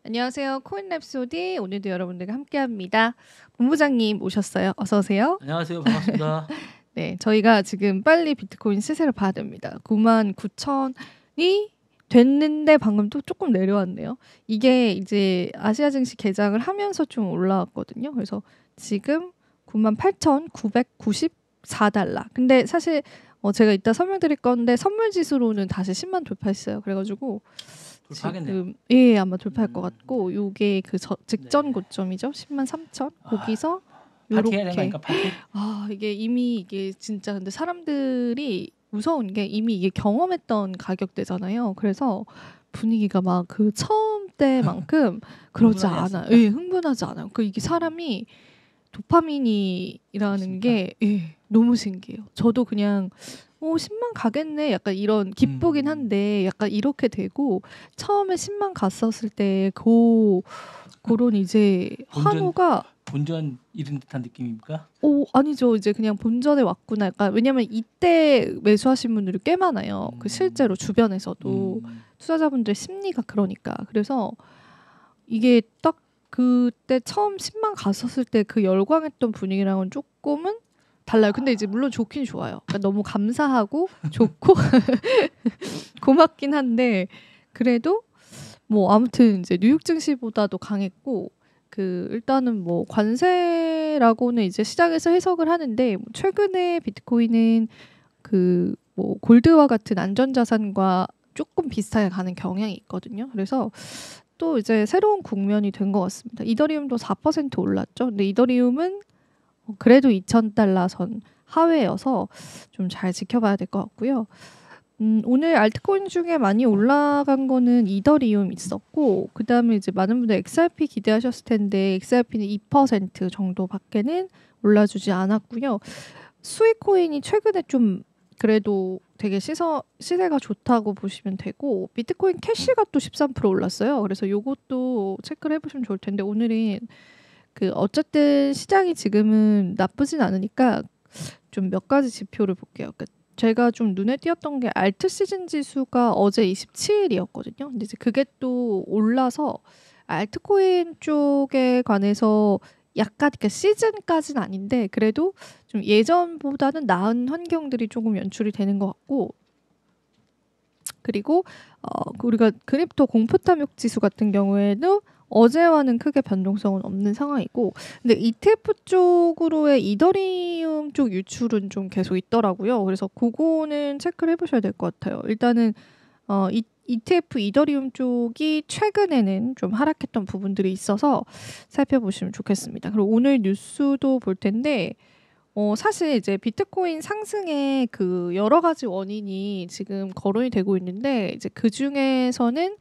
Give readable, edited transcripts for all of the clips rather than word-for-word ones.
안녕하세요. 코인 랩소디 오늘도 여러분들과 함께합니다. 본부장님 오셨어요. 어서 오세요. 안녕하세요. 반갑습니다. 네, 저희가 지금 빨리 비트코인 시세를 봐야 됩니다. 99,000이 됐는데 방금 또 조금 내려왔네요. 이게 이제 아시아 증시 개장을 하면서 좀 올라왔거든요. 그래서 지금 98,994달러. 근데 사실 제가 이따 설명드릴 건데 선물 지수로는 다시 10만 돌파했어요. 그래가지고 돌파하겠네요. 지금 예 아마 돌파할 것 같고 요게 그 직전 네. 고점이죠. 10만 3천 거기서 파티 해야 되는 요렇게 거니까 파티. 이게 이미 이게 진짜 근데 사람들이 무서운 게 이미 이게 경험했던 가격대잖아요. 그래서 분위기가 막 그 처음 때만큼 그러지 흥분하지 않아요. 않습니까? 예, 흥분하지 않아요. 그 이게 사람이 도파민이라는 게 너무 신기해요. 저도 그냥 10만 가겠네 약간 이런 기쁘긴 한데 약간 이렇게 되고 처음에 10만 갔었을 때 그런 이제 환호가 본전 이른 듯한 느낌입니까? 아니죠. 이제 그냥 본전에 왔구나. 약간 왜냐면 이때 매수하신 분들이 꽤 많아요. 그 실제로 주변에서도 투자자분들 심리가 그러니까. 그래서 이게 딱 그때 처음 10만 갔었을 때 그 열광했던 분위기랑은 조금은 달라요. 근데 이제 물론 좋긴 좋아요. 그러니까 너무 감사하고 좋고 고맙긴 한데 그래도 뭐 아무튼 이제 뉴욕 증시보다도 강했고 일단은 뭐 관세라고는 이제 시장에서 해석을 하는데 최근에 비트코인은 뭐 골드와 같은 안전자산과 조금 비슷하게 가는 경향이 있거든요. 그래서 또 이제 새로운 국면이 된 것 같습니다. 이더리움도 4% 올랐죠. 근데 이더리움은 그래도 2,000달러 선 하회여서 좀 잘 지켜봐야 될 것 같고요. 오늘 알트코인 중에 많이 올라간 거는 이더리움 있었고 그다음에 이제 많은 분들 XRP 기대하셨을 텐데 XRP는 2% 정도밖에는 올라주지 않았고요. 스위코인이 최근에 좀 그래도 되게 시세가 좋다고 보시면 되고 비트코인 캐시가 또 13% 올랐어요. 그래서 요것도 체크를 해보시면 좋을 텐데 오늘은 어쨌든 시장이 지금은 나쁘진 않으니까 좀 몇 가지 지표를 볼게요. 제가 좀 눈에 띄었던 게 알트 시즌 지수가 어제 27일이었거든요. 근데 이제 그게 또 올라서 알트코인 쪽에 관해서 약간 시즌까지는 아닌데 그래도 좀 예전보다는 나은 환경들이 조금 연출이 되는 것 같고 그리고 우리가 크립토 공포 탐욕 지수 같은 경우에도 어제와는 크게 변동성은 없는 상황이고 근데 ETF 쪽으로의 이더리움 쪽 유출은 좀 계속 있더라고요. 그래서 그거는 체크를 해보셔야 될 것 같아요. 일단은 ETF 이더리움 쪽이 최근에는 좀 하락했던 부분들이 있어서 살펴보시면 좋겠습니다. 그리고 오늘 뉴스도 볼 텐데 사실 이제 비트코인 상승의 여러 가지 원인이 지금 거론이 되고 있는데 이제 그 중에서는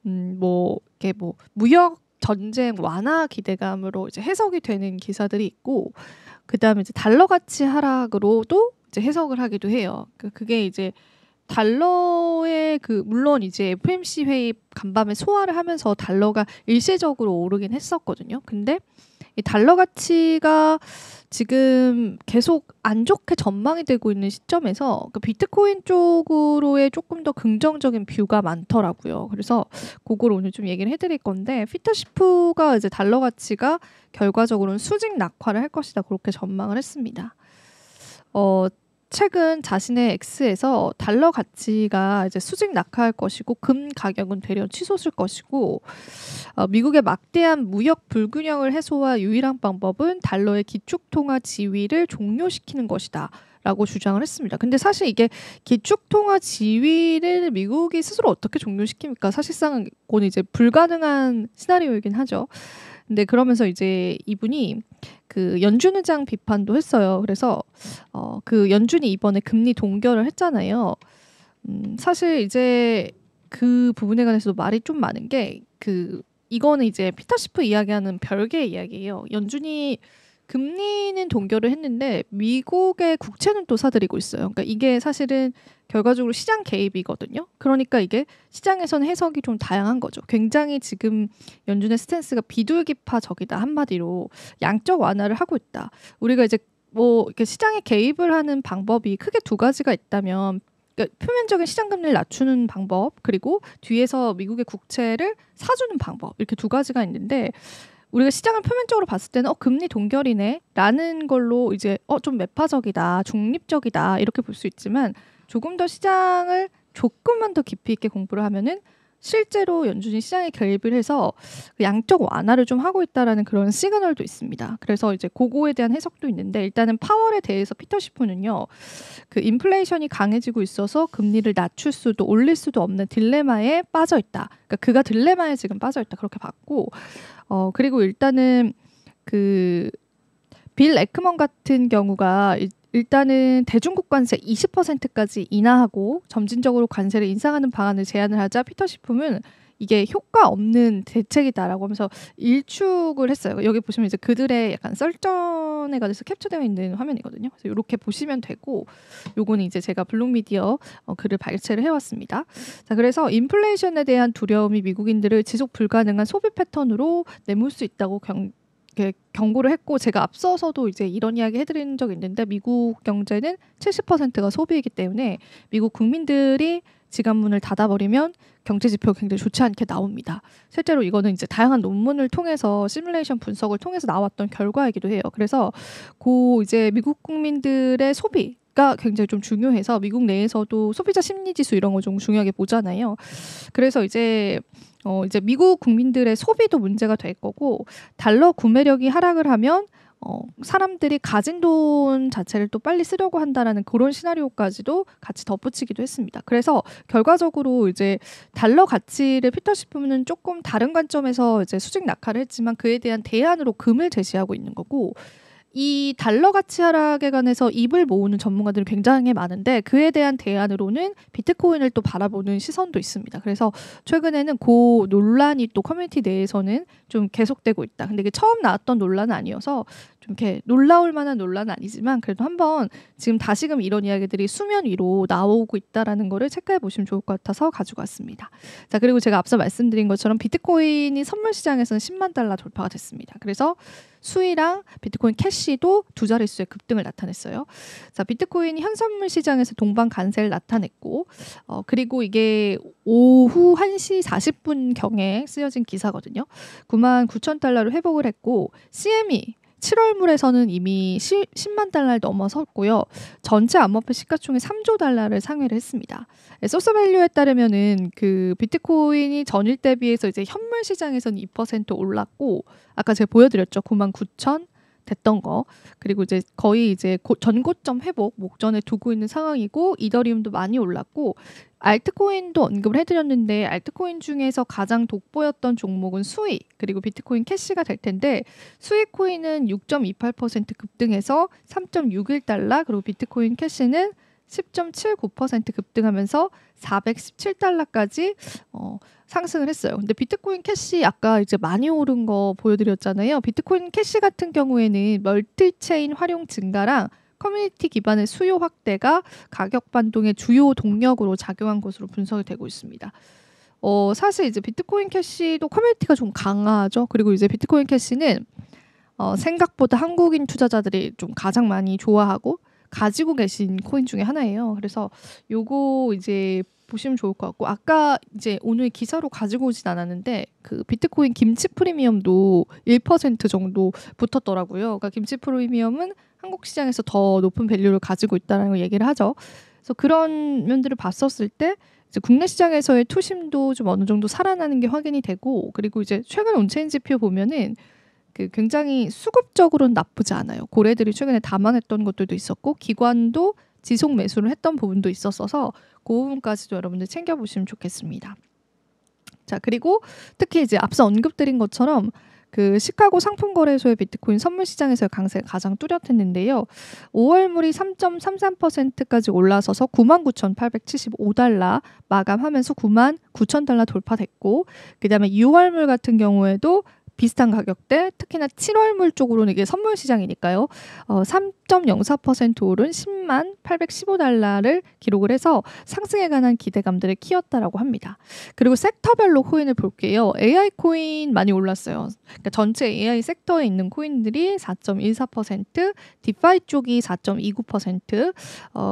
이게 무역 전쟁 완화 기대감으로 이제 해석이 되는 기사들이 있고 그다음에 이제 달러 가치 하락으로도 이제 해석을 하기도 해요. 그게 이제 달러의 물론 이제 FMC 회의 간밤에 소화를 하면서 달러가 일시적으로 오르긴 했었거든요. 근데 이 달러 가치가 지금 계속 안 좋게 전망이 되고 있는 시점에서 비트코인 쪽으로의 조금 더 긍정적인 뷰가 많더라고요. 그래서 그걸 오늘 좀 얘기를 해드릴 건데 피터시프가 이제 달러 가치가 결과적으로는 수직 낙화를 할 것이다 그렇게 전망을 했습니다. 최근 자신의 X에서 달러 가치가 이제 수직 낙하할 것이고 금 가격은 되려 치솟을 것이고 미국의 막대한 무역 불균형을 해소할 유일한 방법은 달러의 기축통화 지위를 종료시키는 것이다. 라고 주장을 했습니다. 근데 사실 이게 기축통화 지위를 미국이 스스로 어떻게 종료시킵니까? 사실상은 그건 이제 불가능한 시나리오이긴 하죠. 근데 그러면서 이제 이분이 연준 의장 비판도 했어요. 그래서 연준이 이번에 금리 동결을 했잖아요. 사실 이제 그 부분에 관해서도 말이 좀 많은 게 이거는 이제 피터시프 이야기하는 별개의 이야기예요. 연준이 금리는 동결을 했는데 미국의 국채는 또 사들이고 있어요. 그러니까 이게 사실은 결과적으로 시장 개입이거든요. 그러니까 이게 시장에서는 해석이 좀 다양한 거죠. 굉장히 지금 연준의 스탠스가 비둘기파적이다 한마디로 양적 완화를 하고 있다. 우리가 이제 이렇게 시장에 개입을 하는 방법이 크게 두 가지가 있다면 그러니까 표면적인 시장 금리를 낮추는 방법 그리고 뒤에서 미국의 국채를 사주는 방법 이렇게 두 가지가 있는데 우리가 시장을 표면적으로 봤을 때는 금리 동결이네라는 걸로 이제 좀 매파적이다, 중립적이다 이렇게 볼 수 있지만 조금 더 시장을 조금만 더 깊이 있게 공부를 하면은 실제로 연준이 시장에 개입을 해서 양적 완화를 좀 하고 있다라는 그런 시그널도 있습니다. 그래서 이제 그거에 대한 해석도 있는데 일단은 파월에 대해서 피터 시프는요. 그 인플레이션이 강해지고 있어서 금리를 낮출 수도 올릴 수도 없는 딜레마에 빠져 있다. 그러니까 그가 딜레마에 지금 빠져 있다. 그렇게 봤고 그리고 일단은 그 빌 에크먼 같은 경우가 일단은 대중국 관세 20%까지 인하하고 점진적으로 관세를 인상하는 방안을 제안을 하자 피터 시품은 이게 효과 없는 대책이다라고 하면서 일축을 했어요. 여기 보시면 이제 그들의 약간 썰전에 관해서 캡처되어 있는 화면이거든요. 그래서 이렇게 보시면 되고 요거는 이제 제가 블록미디어 글을 발췌를 해왔습니다. 자, 그래서 인플레이션에 대한 두려움이 미국인들을 지속 불가능한 소비 패턴으로 내몰 수 있다고 경고를 했고 제가 앞서서도 이제 이런 이야기 해드린 적이 있는데 미국 경제는 70%가 소비이기 때문에 미국 국민들이 지갑문을 닫아버리면 경제 지표가 굉장히 좋지 않게 나옵니다. 실제로 이거는 이제 다양한 논문을 통해서 시뮬레이션 분석을 통해서 나왔던 결과이기도 해요. 그래서 이제 미국 국민들의 소비가 굉장히 좀 중요해서 미국 내에서도 소비자 심리 지수 이런 거 좀 중요하게 보잖아요. 그래서 이제 미국 국민들의 소비도 문제가 될 거고 달러 구매력이 하락을 하면 사람들이 가진 돈 자체를 또 빨리 쓰려고 한다라는 그런 시나리오까지도 같이 덧붙이기도 했습니다. 그래서 결과적으로 이제 달러 가치를 피터 시프는 조금 다른 관점에서 이제 수직 낙하를 했지만 그에 대한 대안으로 금을 제시하고 있는 거고 이 달러 가치 하락에 관해서 입을 모으는 전문가들이 굉장히 많은데 그에 대한 대안으로는 비트코인을 또 바라보는 시선도 있습니다. 그래서 최근에는 그 논란이 또 커뮤니티 내에서는 좀 계속되고 있다. 근데 이게 처음 나왔던 논란은 아니어서 좀 이렇게 놀라울 만한 논란은 아니지만 그래도 한번 지금 다시금 이런 이야기들이 수면 위로 나오고 있다라는 거를 체크해 보시면 좋을 것 같아서 가지고 왔습니다. 자, 그리고 제가 앞서 말씀드린 것처럼 비트코인이 선물 시장에서는 10만 달러 돌파가 됐습니다. 그래서 수위랑 비트코인 캐시도 두 자릿수의 급등을 나타냈어요. 자, 비트코인이 현선물 시장에서 동반 간세를 나타냈고 그리고 이게 오후 1시 40분 경에 쓰여진 기사거든요. 99,000달러를 회복을 했고 CME 7월물에서는 이미 10만 달러를 넘어섰고요. 전체 암호화폐 시가총액 3조 달러를 상회를 했습니다. 소스밸류에 따르면은 그 비트코인이 전일 대비해서 이제 현물 시장에서는 2% 올랐고 아까 제가 보여드렸죠. 99,000 됐던 거. 그리고 이제 거의 이제 전고점 회복 목전에 두고 있는 상황이고 이더리움도 많이 올랐고 알트코인도 언급을 해드렸는데 알트코인 중에서 가장 돋보였던 종목은 수익 그리고 비트코인 캐시가 될 텐데 수익 코인은 6.28% 급등해서 3.61달러 그리고 비트코인 캐시는 10.79% 급등하면서 417달러까지 상승을 했어요. 근데 비트코인 캐시 아까 이제 많이 오른 거 보여드렸잖아요. 비트코인 캐시 같은 경우에는 멀티체인 활용 증가랑 커뮤니티 기반의 수요 확대가 가격 반동의 주요 동력으로 작용한 것으로 분석이 되고 있습니다. 사실 이제 비트코인 캐시도 커뮤니티가 좀 강하죠. 그리고 이제 비트코인 캐시는 생각보다 한국인 투자자들이 좀 가장 많이 좋아하고 가지고 계신 코인 중에 하나예요. 그래서 요거 이제 보시면 좋을 것 같고 아까 이제 오늘 기사로 가지고 오진 않았는데 그 비트코인 김치 프리미엄도 1% 정도 붙었더라고요. 그러니까 김치 프리미엄은 한국 시장에서 더 높은 밸류를 가지고 있다는 걸 얘기를 하죠. 그래서 그런 면들을 봤었을 때 이제 국내 시장에서의 투심도 좀 어느 정도 살아나는 게 확인이 되고 그리고 이제 최근 온체인 지표 보면은 그 굉장히 수급적으로는 나쁘지 않아요. 고래들이 최근에 담아냈던 것들도 있었고 기관도 지속 매수를 했던 부분도 있었어서 그 부분까지도 여러분들 챙겨보시면 좋겠습니다. 자, 그리고 특히 이제 앞서 언급드린 것처럼 그 시카고 상품거래소의 비트코인 선물 시장에서의 강세가 가장 뚜렷했는데요. 5월물이 3.33%까지 올라서서 99,875달러 마감하면서 99,000달러 돌파됐고 그다음에 6월물 같은 경우에도 비슷한 가격대, 특히나 7월물 쪽으로는 이게 선물 시장이니까요. 3.04% 오른 10만 815달러를 기록을 해서 상승에 관한 기대감들을 키웠다라고 합니다. 그리고 섹터별로 코인을 볼게요. AI 코인 많이 올랐어요. 그러니까 전체 AI 섹터에 있는 코인들이 4.14%, 디파이 쪽이 4.29%,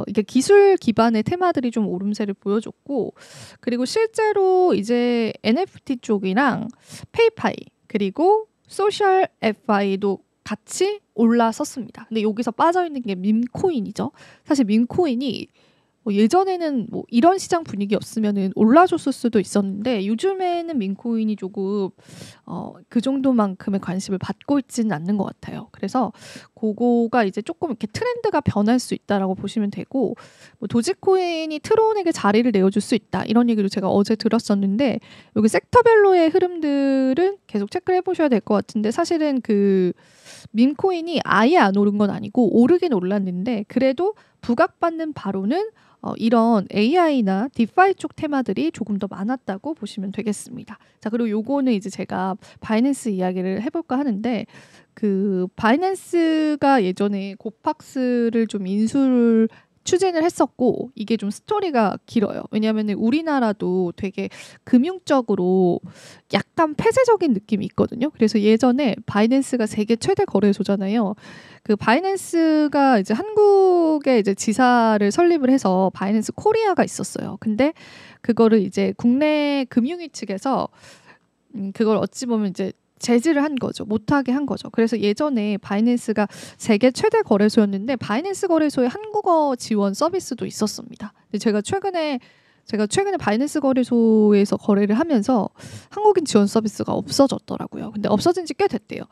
이게 기술 기반의 테마들이 좀 오름세를 보여줬고, 그리고 실제로 이제 NFT 쪽이랑 페이파이 그리고 소셜 FI도 같이 올라섰습니다. 근데 여기서 빠져있는 게 밈코인이죠. 사실 밈코인이 예전에는 뭐 이런 시장 분위기였으면 올라줬을 수도 있었는데 요즘에는 밈코인이 조금 그 정도만큼의 관심을 받고 있지는 않는 것 같아요. 그래서 그거가 이제 조금 이렇게 트렌드가 변할 수 있다라고 보시면 되고, 뭐 도지코인이 트론에게 자리를 내어줄 수 있다 이런 얘기를 제가 어제 들었었는데, 여기 섹터별로의 흐름들은 계속 체크를 해보셔야 될 것 같은데, 사실은 그 밈코인이 아예 안 오른 건 아니고 오르긴 올랐는데, 그래도 부각받는 바로는 이런 AI나 디파이 쪽 테마들이 조금 더 많았다고 보시면 되겠습니다. 자, 그리고 요거는 이제 제가 바이낸스 이야기를 해볼까 하는데, 그 바이낸스가 예전에 고팍스를 좀 인수를 추진을 했었고, 이게 좀 스토리가 길어요. 왜냐하면 우리나라도 되게 금융적으로 약간 폐쇄적인 느낌이 있거든요. 그래서 예전에 바이낸스가 세계 최대 거래소잖아요. 그 바이낸스가 이제 한국에 이제 지사를 설립을 해서 바이낸스 코리아가 있었어요. 근데 그거를 이제 국내 금융위 측에서 그걸 어찌 보면 이제 제지를 한 거죠. 못하게 한 거죠. 그래서 예전에 바이낸스가 세계 최대 거래소였는데 바이낸스 거래소에 한국어 지원 서비스도 있었습니다. 근데 제가 최근에 바이낸스 거래소에서 거래를 하면서 한국인 지원 서비스가 없어졌더라고요. 근데 없어진 지 꽤 됐대요.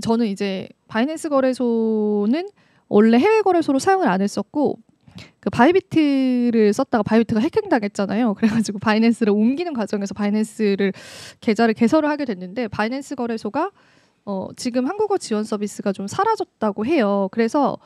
저는 이제 바이낸스 거래소는 원래 해외 거래소로 사용을 안 했었고, 그 바이비트를 썼다가 바이비트가 해킹당했잖아요. 그래가지고 바이낸스를 옮기는 과정에서 바이낸스를 계좌를 개설을 하게 됐는데, 바이낸스 거래소가 지금 한국어 지원 서비스가 좀 사라졌다고 해요. 그래서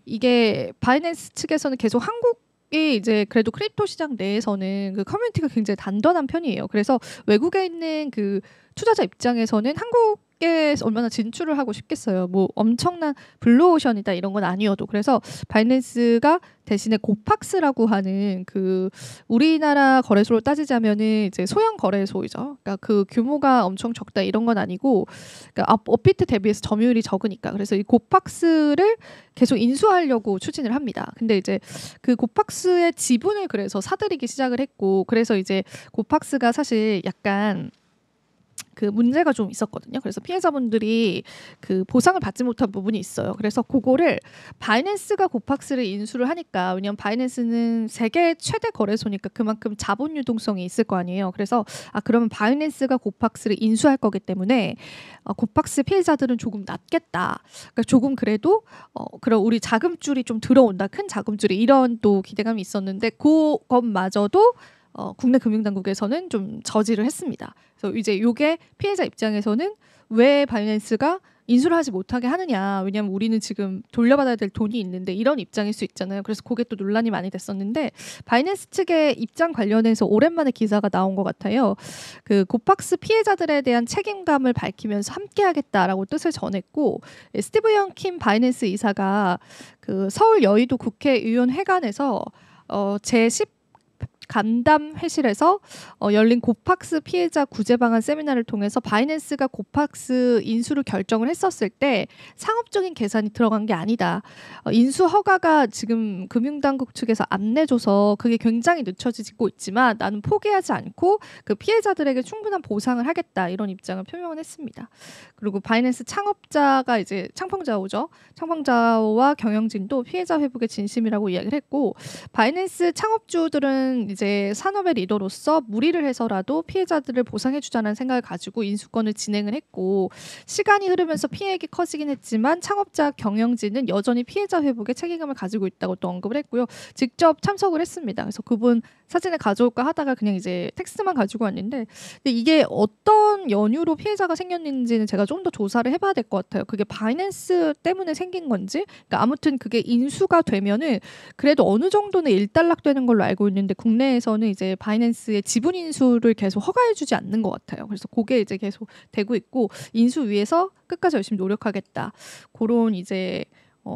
이게 바이낸스 측에서는 계속 한국이 이제 그래도 크립토 시장 내에서는 그 커뮤니티가 굉장히 단단한 편이에요. 그래서 외국에 있는 그 투자자 입장에서는 한국에 얼마나 진출을 하고 싶겠어요. 뭐 엄청난 블루오션이다 이런 건 아니어도. 그래서 바이낸스가 대신에 고팍스라고 하는 그 우리나라 거래소로 따지자면은 이제 소형 거래소이죠. 그러니까 그 규모가 엄청 적다 이런 건 아니고, 그러니까 업비트 대비해서 점유율이 적으니까. 그래서 이 고팍스를 계속 인수하려고 추진을 합니다. 근데 이제 그 고팍스의 지분을 그래서 사들이기 시작을 했고, 그래서 이제 고팍스가 사실 약간 그 문제가 좀 있었거든요. 그래서 피해자분들이 그 보상을 받지 못한 부분이 있어요. 그래서 그거를 바이낸스가 고팍스를 인수를 하니까, 왜냐하면 바이낸스는 세계 최대 거래소니까 그만큼 자본 유동성이 있을 거 아니에요. 그래서 그러면 바이낸스가 고팍스를 인수할 거기 때문에 고팍스 피해자들은 조금 낫겠다. 그러니까 조금 그래도 그럼 우리 자금줄이 좀 들어온다. 큰 자금줄이, 이런 또 기대감이 있었는데 그것마저도 국내 금융당국에서는 좀 저지를 했습니다. 그래서 이제 이게 피해자 입장에서는 왜 바이낸스가 인수를 하지 못하게 하느냐. 왜냐하면 우리는 지금 돌려받아야 될 돈이 있는데, 이런 입장일 수 있잖아요. 그래서 그게 또 논란이 많이 됐었는데, 바이낸스 측의 입장 관련해서 오랜만에 기사가 나온 것 같아요. 그 고팍스 피해자들에 대한 책임감을 밝히면서 함께하겠다라고 뜻을 전했고, 스티브 영킴 바이낸스 이사가 그 서울 여의도 국회의원 회관에서 제10 간담 회실에서 열린 고팍스 피해자 구제 방안 세미나를 통해서 바이낸스가 고팍스 인수를 결정을 했었을 때 상업적인 계산이 들어간 게 아니다. 인수 허가가 지금 금융당국 측에서 안 내줘서 그게 굉장히 늦춰지고 있지만 나는 포기하지 않고 그 피해자들에게 충분한 보상을 하겠다, 이런 입장을 표명을 했습니다. 그리고 바이낸스 창업자가 이제 창펑자오죠. 창펑자오와 경영진도 피해자 회복에 진심이라고 이야기를 했고, 바이낸스 창업주들은 이제 산업의 리더로서 무리를 해서라도 피해자들을 보상해주자는 생각을 가지고 인수권을 진행을 했고, 시간이 흐르면서 피해액이 커지긴 했지만 창업자 경영진은 여전히 피해자 회복에 책임감을 가지고 있다고 또 언급을 했고요. 직접 참석을 했습니다. 그래서 그분 사진을 가져올까 하다가 그냥 이제 텍스트만 가지고 왔는데 근데 이게 어떤 연유로 피해자가 생겼는지는 제가 좀 더 조사를 해봐야 될 것 같아요. 그게 바이낸스 때문에 생긴 건지 그러니까 아무튼 그게 인수가 되면은 그래도 어느 정도는 일단락되는 걸로 알고 있는데 국내에서는 이제 바이낸스의 지분 인수를 계속 허가해주지 않는 것 같아요. 그래서 그게 이제 계속 되고 있고 인수 위해서 끝까지 열심히 노력하겠다. 그런 이제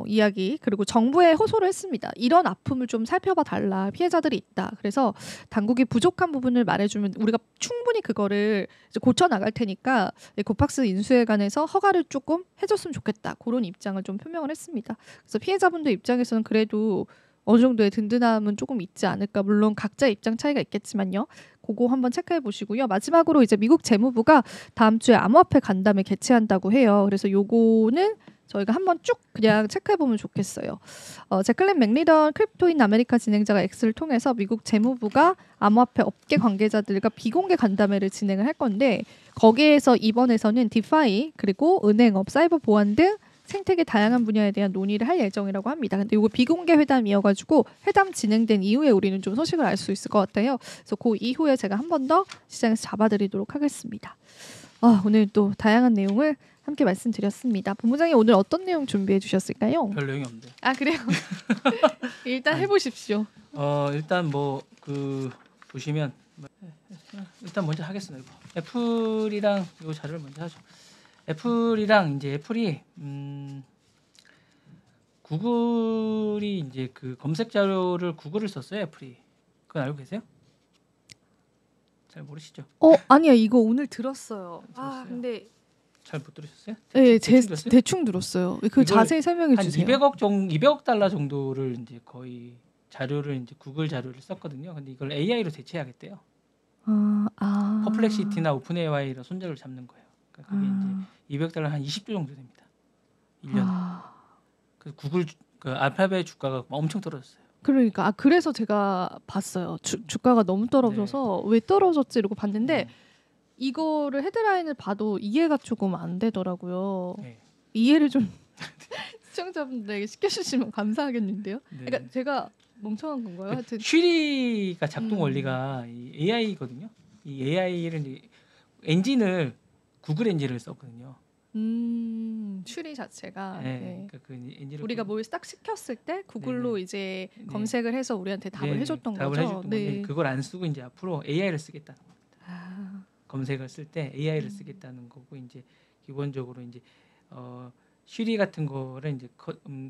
이야기 그리고 정부에 호소를 했습니다. 이런 아픔을 좀 살펴봐 달라. 피해자들이 있다. 그래서 당국이 부족한 부분을 말해주면 우리가 충분히 그거를 이제 고쳐 나갈 테니까 고팍스 인수에 관해서 허가를 조금 해줬으면 좋겠다. 그런 입장을 좀 표명을 했습니다. 그래서 피해자분들 입장에서는 그래도 어느 정도의 든든함은 조금 있지 않을까. 물론 각자 입장 차이가 있겠지만요. 그거 한번 체크해 보시고요. 마지막으로 이제 미국 재무부가 다음 주에 암호화폐 간담회 개최한다고 해요. 그래서 요거는 저희가 한번 쭉 그냥 체크해보면 좋겠어요. 제클린 맥리던 크립토인 아메리카 진행자가 X를 통해서 미국 재무부가 암호화폐 업계 관계자들과 비공개 간담회를 진행을 할 건데 거기에서 이번에서는 디파이 그리고 은행업, 사이버 보안 등 생태계 다양한 분야에 대한 논의를 할 예정이라고 합니다. 근데 이거 비공개 회담이어가지고 회담 진행된 이후에 우리는 좀 소식을 알 수 있을 것 같아요. 그래서 그 이후에 제가 한 번 더 시장에서 잡아드리도록 하겠습니다. 오늘 또 다양한 내용을 함께 말씀드렸습니다. 본부장님 오늘 어떤 내용 준비해 주셨을까요? 별 내용이 없는데. 아 그래요? 일단 해보십시오. 일단 뭐 그 보시면 일단 먼저 하겠습니다. 이거. 애플이랑 이 자료를 먼저 하죠. 애플이랑 이제 애플이 구글이 이제 그 검색 자료를 구글을 썼어요. 애플이. 그건 알고 계세요? 잘 모르시죠? 아니야 이거 오늘 들었어요. 들었어요? 근데 잘 못 들으셨어요? 네, 대충 들었어요? 대충 들었어요. 그 자세히 설명해 한 주세요. 200억 달러 정도를 이제 거의 자료를 이제 구글 자료를 썼거든요. 근데 이걸 AI로 대체하겠대요. 퍼플렉시티나 오픈 AI로 손절을 잡는 거예요. 그러니까 그게 이제 200달러 한 20조 정도 됩니다. 1년에. 그래서 구글 그 알파벳 주가가 엄청 떨어졌어요. 그러니까 그래서 제가 봤어요. 주가가 너무 떨어져서 왜 떨어졌지 이러고 봤는데 이거를 헤드라인을 봐도 이해가 조금 안 되더라고요. 네. 이해를 좀 시청자분들에게 시켜주시면 감사하겠는데요. 네. 그러니까 제가 멍청한 건가요? 하여튼 슈리가 작동 원리가 이 AI거든요. 이 AI를 이제 엔진을 구글 엔진을 썼거든요. 슈리 자체가 그러니까 그 엔진을 우리가 뭘 딱 시켰을 때 구글로 네네. 이제 검색을 해서 우리한테 답을 해줬던 답을 거죠. 해줬던 건데 그걸 안 쓰고 이제 앞으로 AI를 쓰겠다는 겁니다. 검색을 쓸 때 AI를 쓰겠다는 거고 이제 기본적으로 이제 슈리 같은 거를 이제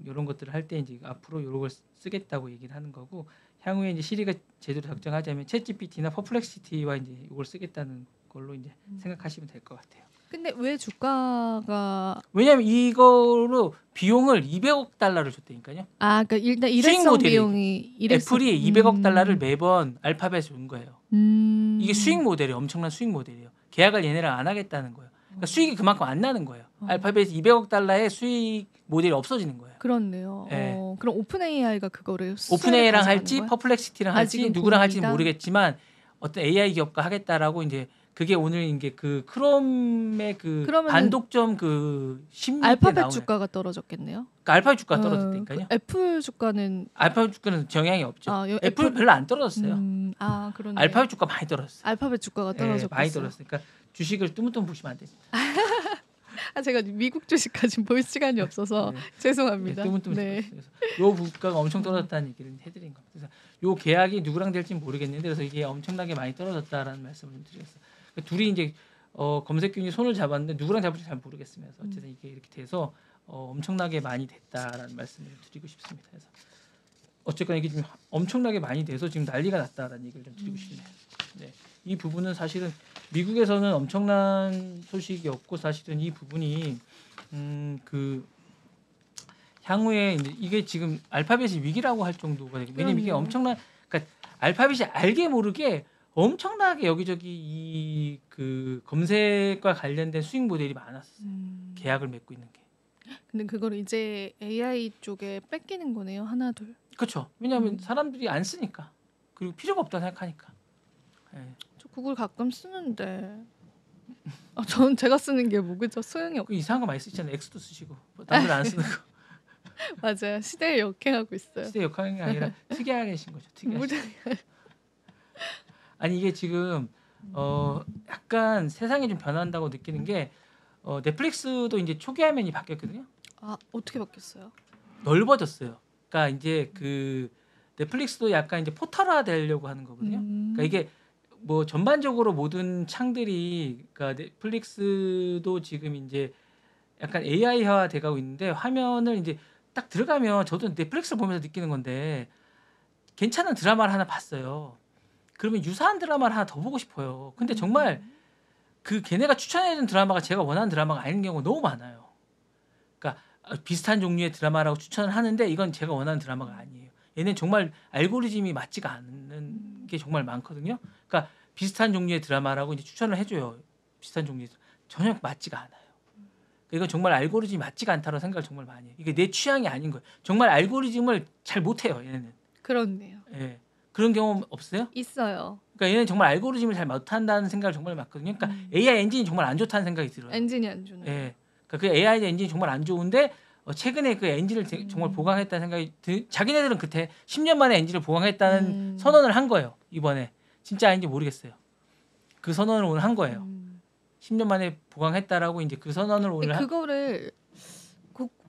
이런 것들을 할 때 이제 앞으로 이런 걸 쓰겠다고 얘기를 하는 거고 향후에 이제 시리가 제대로 작정하자면 챗GPT나 퍼플렉시티와 이제 이걸 쓰겠다는 걸로 이제 생각하시면 될 것 같아요. 근데 왜 주가가 왜냐하면 이거로 비용을 200억 달러를 줬다니까요. 그러니까 일단 일회성 비용이 애플이 200억 달러를 매번 알파벳에 준 거예요. 이게 수익 모델이 엄청난 수익 모델이에요. 계약을 얘네랑 안 하겠다는 거예요. 그러니까 수익이 그만큼 안 나는 거예요. 알파벳이 200억 달러의 수익 모델이 없어지는 거예요. 그렇네요. 그럼 오픈 AI가 그거를 오픈 AI랑 할지 퍼플렉시티랑 할지 누구랑 할지는 모르겠지만 어떤 AI 기업과 하겠다라고 이제 그게 오늘 이제 그 크롬의 그 반독점 그 심리 알파벳 주가가 떨어졌겠네요. 그러니까 알파벳 주가 떨어졌다니까요. 애플 주가는 알파벳 주가는 영향이 없죠. 애플 별로 안 떨어졌어요. 그러네. 알파벳 주가 많이 떨어졌어요. 알파벳 주가가 떨어졌어요. 많이 떨어졌으니까 주식을 뜨문뜨문 보시면 안 됩니다. 제가 미국 주식까지 볼 시간이 없어서 죄송합니다. 뜨문뜨문 그래서 요 물가가 엄청 떨어졌다는 얘기를 해드린 겁니다. 그래서 요 계약이 누구랑 될지는 모르겠는데 그래서 이게 엄청나게 많이 떨어졌다라는 말씀을 좀 드렸어요. 둘이 이제 검색균이 손을 잡았는데 누구랑 잡을지 잘 모르겠으면서 어쨌든 이게 이렇게 돼서 엄청나게 많이 됐다라는 말씀을 드리고 싶습니다. 그래서 어쨌거나 이게 지금 엄청나게 많이 돼서 지금 난리가 났다라는 얘기를 좀 드리고 싶네요. 네. 이 부분은 사실은 미국에서는 엄청난 소식이 없고 사실은 이 부분이 그 향후에 이게 지금 알파벳이 위기라고 할 정도가 왜냐면 이게 엄청난 그러니까 알파벳이 알게 모르게 엄청나게 여기저기 이 그 검색과 관련된 수익 모델이 많았어요. 계약을 맺고 있는 게. 근데 그걸 이제 AI 쪽에 뺏기는 거네요. 하나 둘. 그렇죠. 왜냐하면 사람들이 안 쓰니까 그리고 필요가 없다 생각하니까. 저 구글 가끔 쓰는데 저는 제가 쓰는 게 뭐겠죠? 소용이 없고 이상한 거 많이 쓰시잖아요. X도 쓰시고 남들 안 쓰는 거. 맞아요. 시대에 역행하고 있어요. 시대 역행이 아니라 특이하신 거죠. 특이하신. 아니 이게 지금 약간 세상이 좀 변한다고 느끼는 게 넷플릭스도 이제 초기 화면이 바뀌었거든요. 아 어떻게 바뀌었어요? 넓어졌어요. 그러니까 이제 그 넷플릭스도 약간 이제 포털화 되려고 하는 거거든요. 그러니까 이게 뭐 전반적으로 모든 창들이 그러니까 넷플릭스도 지금 이제 약간 AI화 돼가고 있는데 화면을 이제 딱 들어가면 저도 넷플릭스를 보면서 느끼는 건데 괜찮은 드라마를 하나 봤어요. 그러면 유사한 드라마를 하나 더 보고 싶어요. 근데 정말 그 걔네가 추천해준 드라마가 제가 원하는 드라마가 아닌 경우가 너무 많아요. 그러니까 비슷한 종류의 드라마라고 추천을 하는데 이건 제가 원하는 드라마가 아니에요. 얘는 정말 알고리즘이 맞지가 않는 게 정말 많거든요. 그러니까 비슷한 종류의 드라마라고 이제 추천을 해줘요. 비슷한 종류의 전혀 맞지가 않아요. 이건 정말 알고리즘이 맞지가 않다고 생각을 정말 많이 해요. 이게 내 취향이 아닌 거예요. 정말 알고리즘을 잘 못해요. 얘네는. 그렇네요. 예. 그런 경험 없어요? 있어요. 그러니까 얘는 정말 알고리즘을 잘 못한다는 생각을 정말 많거든요. 그러니까 AI 엔진이 정말 안 좋다는 생각이 들어요. 엔진이 안 좋네요. 예. 그러니까 그 AI 엔진이 정말 안 좋은데 최근에 그 엔진을 정말 보강했다는 생각이 자기네들은 그때 10년 만에 엔진을 보강했다는 선언을 한 거예요. 이번에 진짜 아닌지 모르겠어요. 그 선언을 오늘 한 거예요. 10년 만에 보강했다라고 이제 그 선언을 오늘 그거를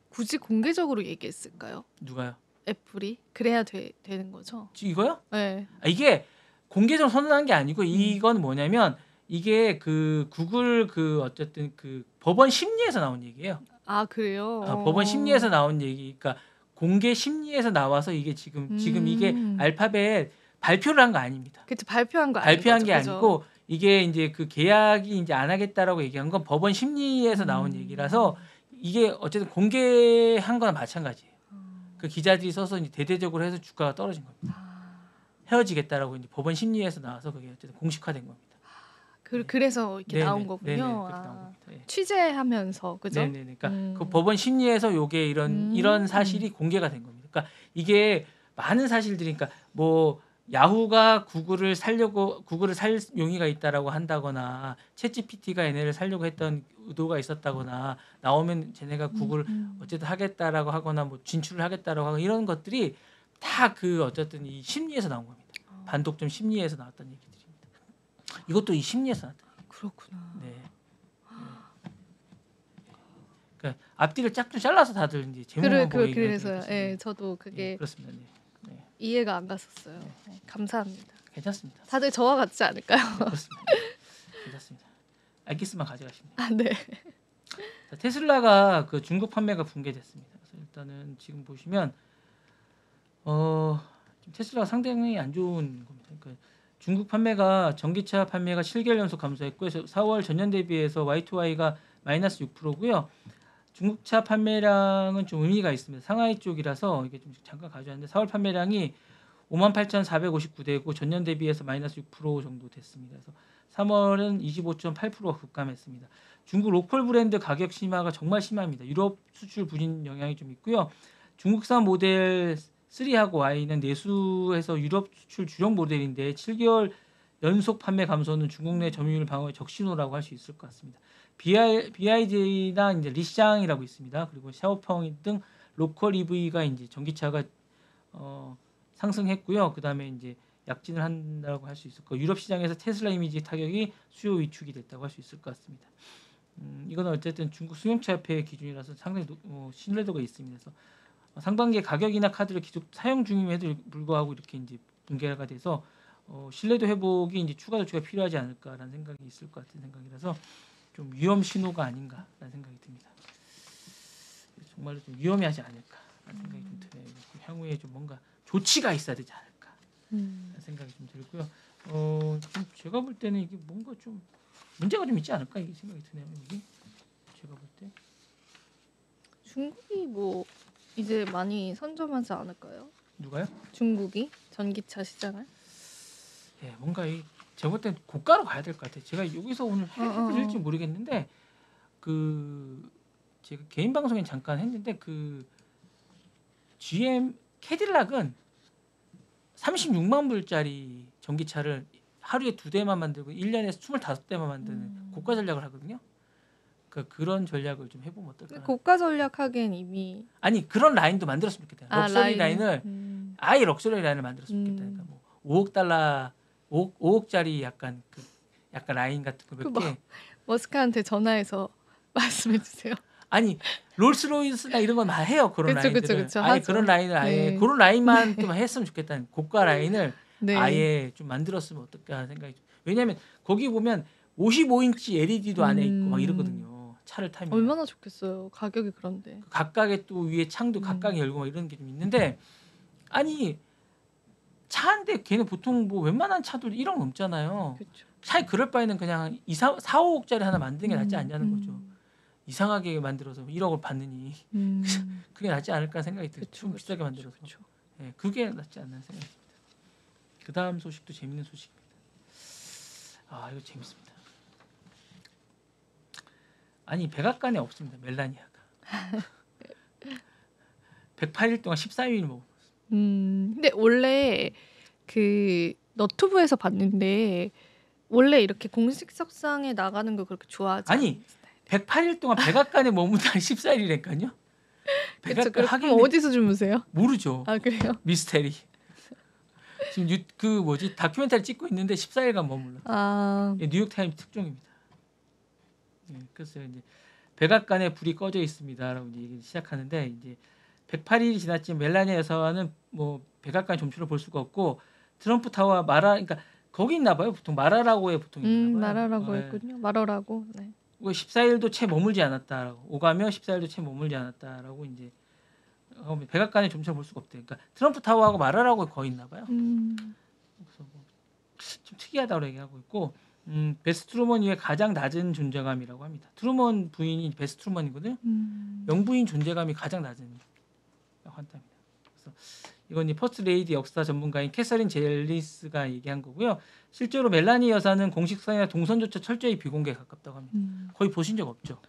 굳이 공개적으로 얘기했을까요? 누가요? 애플이 그래야 되는 거죠? 이거요? 네. 이게 공개적으로 선언한 게 아니고 이건 뭐냐면 이게 그 구글 그 어쨌든 그 법원 심리에서 나온 얘기예요. 아 그래요? 법원 심리에서 나온 얘기. 그러니까 공개 심리에서 나와서 이게 지금 이게 알파벳 발표를 한 거 아닙니다. 그치 발표한 거 발표한 아닌 게 거죠, 아니고 이게 이제 그 계약이 이제 안 하겠다라고 얘기한 건 법원 심리에서 나온 얘기라서 이게 어쨌든 공개한 거나 마찬가지예요. 그 기자들이 써서 이제 대대적으로 해서 주가가 떨어진 겁니다. 헤어지겠다라고 이제 법원 심리에서 나와서 그게 어쨌든 공식화된 겁니다. 그래서 이렇게 나온 거군요. 네네, 그렇게 나온 겁니다. 예. 취재하면서 그죠? 네네. 그러니까 그 법원 심리에서 요게 이런 사실이 공개가 된 겁니다. 그러니까 이게 많은 사실들이 그러니까 뭐 야후가 구글을 살 용의가 있다라고 한다거나 챗GPT가 얘네를 살려고 했던 의도가 있었다거나 나오면 쟤네가 구글 어쨌든 하겠다라고 하거나 뭐 진출을 하겠다라고 하고 이런 것들이 다 그 어쨌든 이 심리에서 나온 겁니다. 반독점 심리에서 나왔던 얘기들입니다. 이것도 이 심리에서 나왔다. 그렇구나. 네. 그러니까 앞뒤를 짝좀 잘라서 다들 이제 제목만 보고 그래서요. 예, 저도 그게 그렇습니다. 네. 이해가 안 갔었어요. 네, 감사합니다. 괜찮습니다. 다들 저와 같지 않을까요? 그렇습니다. 괜찮습니다. 알기스만 가져가십니다. 아, 네. 자, 테슬라가 그 중국 판매가 붕괴됐습니다. 그래서 일단은 지금 보시면 지금 테슬라가 상당히 안 좋은 겁니다. 그러니까 중국 판매가 전기차 판매가 7개월 연속 감소했고 4월 전년 대비해서 Y2Y가 마이너스 6%고요. 중국차 판매량은 좀 의미가 있습니다. 상하이 쪽이라서 이게 좀 잠깐 가져왔는데 4월 판매량이 58,459대고 전년 대비해서 마이너스 6% 정도 됐습니다. 그래서 3월은 25.8%가 급감했습니다. 중국 로컬 브랜드 가격 심화가 정말 심합니다. 유럽 수출 부진 영향이 좀 있고요. 중국산 모델 3하고 Y는 내수해서 유럽 수출 주력 모델인데 7개월 연속 판매 감소는 중국 내 점유율 방어의 적신호라고 할 수 있을 것 같습니다. BYD나 이제 리샹이라고 있습니다. 그리고 샤오펑 등 로컬 EV가 이제 전기차가 상승했고요. 그다음에 이제 약진을 한다고 할 수 있을 거예요. 유럽 시장에서 테슬라 이미지 타격이 수요 위축이 됐다고 할 수 있을 것 같습니다. 이거는 어쨌든 중국 수용차협회 기준이라서 상당히 신뢰도가 있습니다. 그래서 상반기에 가격이나 카드를 계속 사용 중임에도 불구하고 이렇게 이제 붕괴가 돼서 신뢰도 회복이 이제 추가 조치가 필요하지 않을까라는 생각이 있을 것 같은 생각이라서 좀 위험 신호가 아닌가라는 생각이 듭니다. 정말로 좀 위험하지 않을까라는 생각이 좀 드네요. 향후에 좀 뭔가 조치가 있어야 되지 않을까라는 생각이 좀 들고요. 좀 제가 볼 때는 이게 뭔가 좀 문제가 좀 있지 않을까 이 생각이 드네요. 여기 제가 볼 때 중국이 뭐 이제 많이 선점하지 않을까요? 누가요? 중국이 전기차 시장을? 예, 뭔가 제가 볼 땐 고가로 가야 될 것 같아요. 제가 여기서 오늘 해드릴지 모르겠는데 그 제가 개인 방송에 잠깐 했는데 그 GM 캐딜락은 36만 불짜리 전기차를 하루에 2대만 만들고 1년에 25대만 만드는 고가 전략을 하거든요. 그러니까 그런 전략을 좀 해보면 어떨까? 고가 전략하기엔 이미 아니 그런 라인도 만들었으면 좋겠다. 럭셔리 라인을 아예 럭셔리 라인을 만들었으면 좋겠다. 그러니까 뭐 5억 달러 5억짜리 약간 약간 라인 같은 거 몇 개. 머스크한테 전화해서 말씀해 주세요. 아니 롤스로이스나 이런 건 다 해요. 그런 라인들은. 아예 하죠. 그런 라인을 아예 네. 그런 라인만 좀 했으면 좋겠다는 고가 라인을 네. 아예 좀 만들었으면 어떨까 하는 생각이 좀. 왜냐하면 거기 보면 55인치 LED도 안에 있고 막 이러거든요. 차를 타면. 얼마나 좋겠어요. 가격이 그런데. 각각의 또 위에 창도 각각이 열고 막 이런 게 좀 있는데 아니 차인데 걔는 보통 뭐 웬만한 차도 1억 넘잖아요. 그렇죠. 차라리 그럴 바에는 그냥 4, 5억짜리 하나 만드는 게 낫지 않냐는 거죠. 이상하게 만들어서 1억을 받느니 그게 낫지 않을까 생각이 들어요. 좀 비싸게 만들어서. 네, 그게 낫지 않나 생각이 듭니다. 그 다음 소식도 재밌는 소식입니다. 아 이거 재밌습니다. 아니 백악관에 없습니다. 멜라니아가. 108일 동안 14일을 먹었어요. 근데 원래 그 너튜브에서 봤는데 원래 이렇게 공식 석상에 나가는 거 그렇게 좋아하지 아니 108일 동안 백악관에 머문다 14일이랬까요? 백악관 하긴 어디서 주무세요? 모르죠. 아 그래요? 미스테리. 지금 그 뭐지 다큐멘터리 찍고 있는데 14일간 머물러. 아 뉴욕타임스 특종입니다. 네, 그래서 이제 백악관에 불이 꺼져 있습니다라고 이제 얘기 시작하는데 이제 108일이 지났지만 멜라니아 여사는 뭐 백악관 점수를 볼 수가 없고 트럼프 타워 그러니까 거기 있나 봐요. 보통 마라라고에 보통 있나 봐요. 마라라고 했군요. 마러라고. 네. 14일도 채 머물지 않았다라고 오가며 14일도 채 머물지 않았다라고 이제 백악관에 점수를 볼 수가 없대. 그러니까 트럼프 타워하고 마라라고 거의 있나 봐요. 그래서 뭐 좀 특이하다고 얘기하고 있고 베스 트루먼 이후에 가장 낮은 존재감이라고 합니다. 트루먼 부인이 베스 트루먼이거든요. 영부인 존재감이 가장 낮은 한답니다. 그래서 이건 이 퍼스트 레이디 역사 전문가인 캐서린 젤리스가 얘기한 거고요. 실제로 멜라니 여사는 공식 사이나 동선조차 철저히 비공개에 가깝다고 합니다. 거의 보신 적 없죠.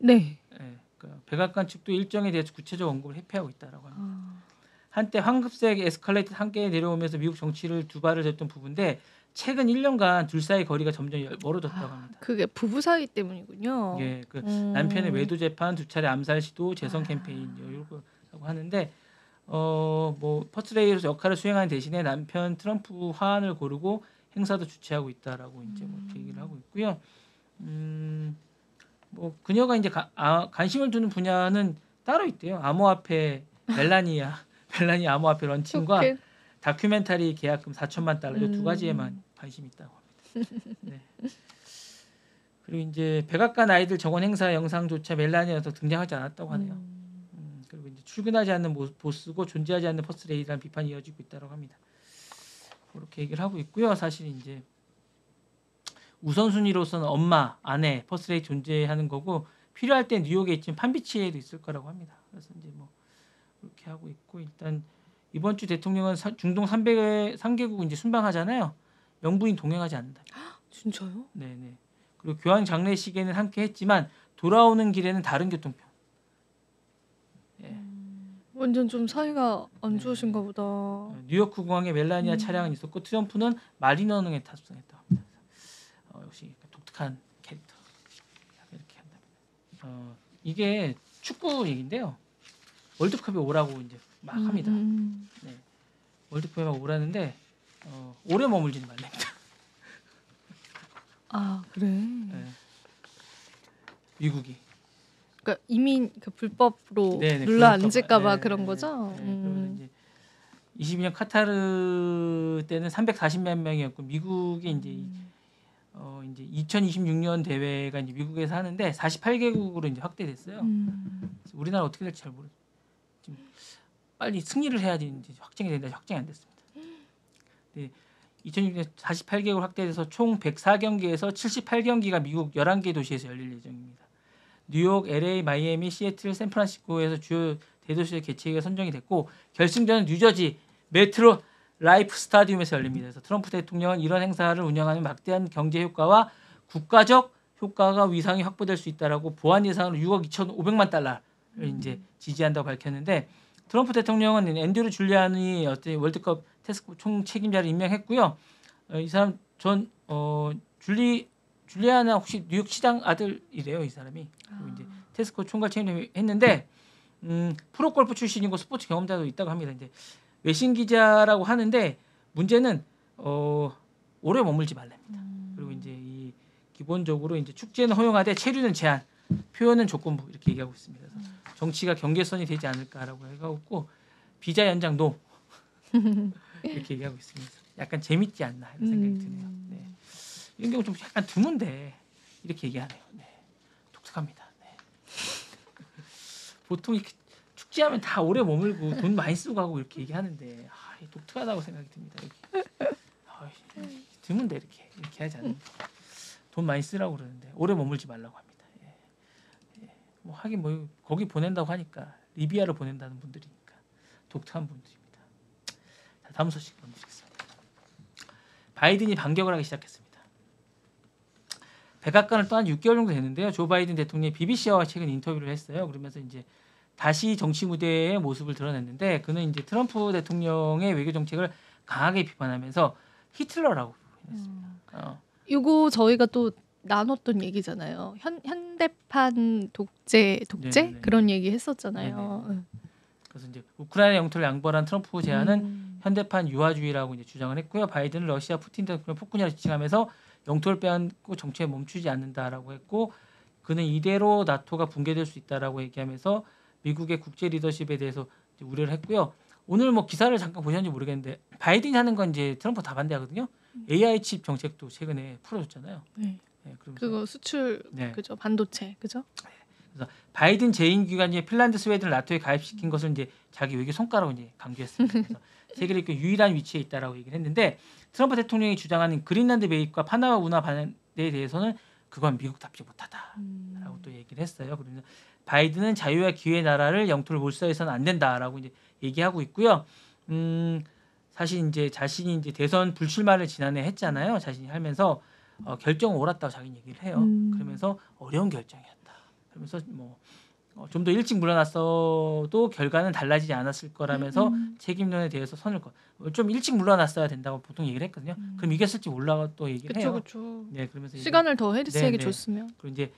네. 네, 그러니까 백악관 측도 일정에 대해서 구체적 언급을 회피하고 있다라고 합니다. 한때 황급색 에스컬레이터 함께 내려오면서 미국 정치를 두 발을 졌던 부부인데 최근 1년간 둘 사이 거리가 점점 멀어졌다고 합니다. 그게 부부 사이 때문이군요. 예, 그 남편의 외도 재판, 2차례 암살 시도, 재선 캠페인 이러고 하는데 뭐 퍼스트레이디로서 역할을 수행하는 대신에 남편 트럼프 화환을 고르고 행사도 주최하고 있다라고 이제 뭐 얘기를 하고 있고요. 뭐 그녀가 이제 관심을 두는 분야는 따로 있대요. 암호화폐 멜라니 암호화폐 런칭과 다큐멘터리 계약금 4천만 달러 이 두 가지에만 관심이 있다고 합니다. 네. 그리고 이제 백악관 아이들 정원 행사 영상조차 멜라니아에서 등장하지 않았다고 하네요. 그리고 이제 출근하지 않는 보스고 존재하지 않는 퍼스트레이디라는 비판이 이어지고 있다고 합니다. 그렇게 얘기를 하고 있고요. 사실 이제 우선순위로서는 엄마, 아내, 퍼스트레이디 존재하는 거고 필요할 때 뉴욕에 있지만 판비치에도 있을 거라고 합니다. 그래서 이제 뭐 그렇게 하고 있고 일단 이번 주 대통령은 중동 3개국 이제 순방하잖아요. 영부인 동행하지 않는다. 진짜요? 네네. 그리고 교황 장례식에는 함께 했지만 돌아오는 길에는 다른 교통편. 예. 완전 좀 사이가 안 좋으신가 보다. 뉴요크 공항에 멜라니아 차량은 있었고 트럼프는 마리너능에 탑승했다고 합니다. 역시 독특한 캐릭터. 이렇게 한답니다. 이게 축구 얘기인데요. 월드컵에 오라고 이제 막 합니다. 네. 월드컵에 막 오라는데 오래 머물지는 말랍니다. 아 그래. 네. 미국이. 그러니까 이민 불법으로 눌러 앉을까봐 그런 거죠. 그래서 이제 22년 카타르 때는 340만 명이었고 미국이 이제 2026년 대회가 이제 미국에서 하는데 48개국으로 이제 확대됐어요. 그래서 우리나라 어떻게 될지 잘 모르겠어요. 지금 빨리 승리를 해야 되는지 확정이 된다 확정이 안 됐습니다. 네, 2006년 48개국 확대돼서 총 104경기에서 78경기가 미국 11개 도시에서 열릴 예정입니다. 뉴욕, LA, 마이애미, 시애틀, 샌프란시스코에서 주요 대도시의 개최가 선정이 됐고 결승전은 뉴저지 메트로 라이프 스타디움에서 열립니다. 그래서 트럼프 대통령은 이런 행사를 운영하는 막대한 경제 효과와 국가적 효과가 위상이 확보될 수 있다라고 보안 예산으로 6억 2,500만 달러를 이제 지지한다고 밝혔는데 트럼프 대통령은 앤드류 줄리안이 어떤 월드컵 테스크 총 책임자를 임명했고요. 이 사람 줄리아나 혹시 뉴욕 시장 아들이래요, 이 사람이. 그리고 이제 테스코 총괄 책임했는데 프로골프 출신이고 스포츠 경험자도 있다고 합니다. 이제 외신 기자라고 하는데 문제는 오래 머물지 말랍니다. 그리고 이제 이 기본적으로 이제 축제는 허용하되 체류는 제한, 표현은 조건부 이렇게 얘기하고 있습니다. 그래서 정치가 경계선이 되지 않을까라고 얘기하고 있고 비자 연장 노 이렇게 얘기하고 있습니다. 약간 재밌지 않나 이런 생각이 드네요. 네. 이런 경우 좀 약간 드문데 이렇게 얘기하네요. 네. 독특합니다. 네. 보통 이렇게 축제하면 다 오래 머물고 돈 많이 쓰고 하고 이렇게 얘기하는데 독특하다고 생각이 듭니다. 드문데 이렇게 하지 않는 돈 많이 쓰라고 그러는데 오래 머물지 말라고 합니다. 예. 뭐 하긴 뭐 거기 보낸다고 하니까 리비아를 보낸다는 분들이니까 독특한 분들입니다. 자, 다음 소식 넘기겠습니다. 바이든이 반격을 하기 시작했습니다. 백악관을 떠난 6개월 정도 됐는데요. 조 바이든 대통령이 BBC와 최근 인터뷰를 했어요. 그러면서 이제 다시 정치 무대의 모습을 드러냈는데 그는 이제 트럼프 대통령의 외교 정책을 강하게 비판하면서 히틀러라고 표현했습니다. 이거 저희가 또 나눴던 얘기잖아요. 현대판 독재 네네네. 그런 얘기 했었잖아요. 그래서 이제 우크라이나 영토를 양보한 트럼프 제안은 현대판 유화주의라고 이제 주장을 했고요. 바이든은 러시아 푸틴 대통령 폭군이라고 지칭하면서 영토를 빼앗고 정치에 멈추지 않는다라고 했고 그는 이대로 나토가 붕괴될 수 있다라고 얘기하면서 미국의 국제 리더십에 대해서 이제 우려를 했고요. 오늘 뭐 기사를 잠깐 보셨는지 모르겠는데 바이든이 하는 건 이제 트럼프 다 반대하거든요. AI 칩 정책도 최근에 풀어줬잖아요. 네. 네, 그거 수출 그죠 반도체 그죠? 그래서 바이든 재임 기간 중에 핀란드, 스웨덴을 나토에 가입시킨 것을 이제 자기 외교 성과라고 이제 강조했습니다. 그래서 세계의 유일한 위치에 있다라고 얘기를 했는데 트럼프 대통령이 주장하는 그린란드 매입과 파나마 운하 반대에 대해서는 그건 미국답지 못하다라고 또 얘기를 했어요. 그러면 바이든은 자유와 기회의 나라를 영토를 몰수해서는 안 된다라고 이제 얘기하고 있고요. 사실 이제 자신이 이제 대선 불출마를 지난해 했잖아요. 자신이 하면서 결정은 옳았다고 자기는 얘기를 해요. 그러면서 어려운 결정이었다. 그러면서 뭐 좀 더 일찍 물러났어도 결과는 달라지지 않았을 거라면서 책임론에 대해서 선을 좀 일찍 물러났어야 된다고 보통 얘기를 했거든요. 그럼 이겼을지 몰라 또 얘기를 해요. 그렇죠. 네, 그러면서 시간을 더 해리스에게 줬으면. 그리고 이제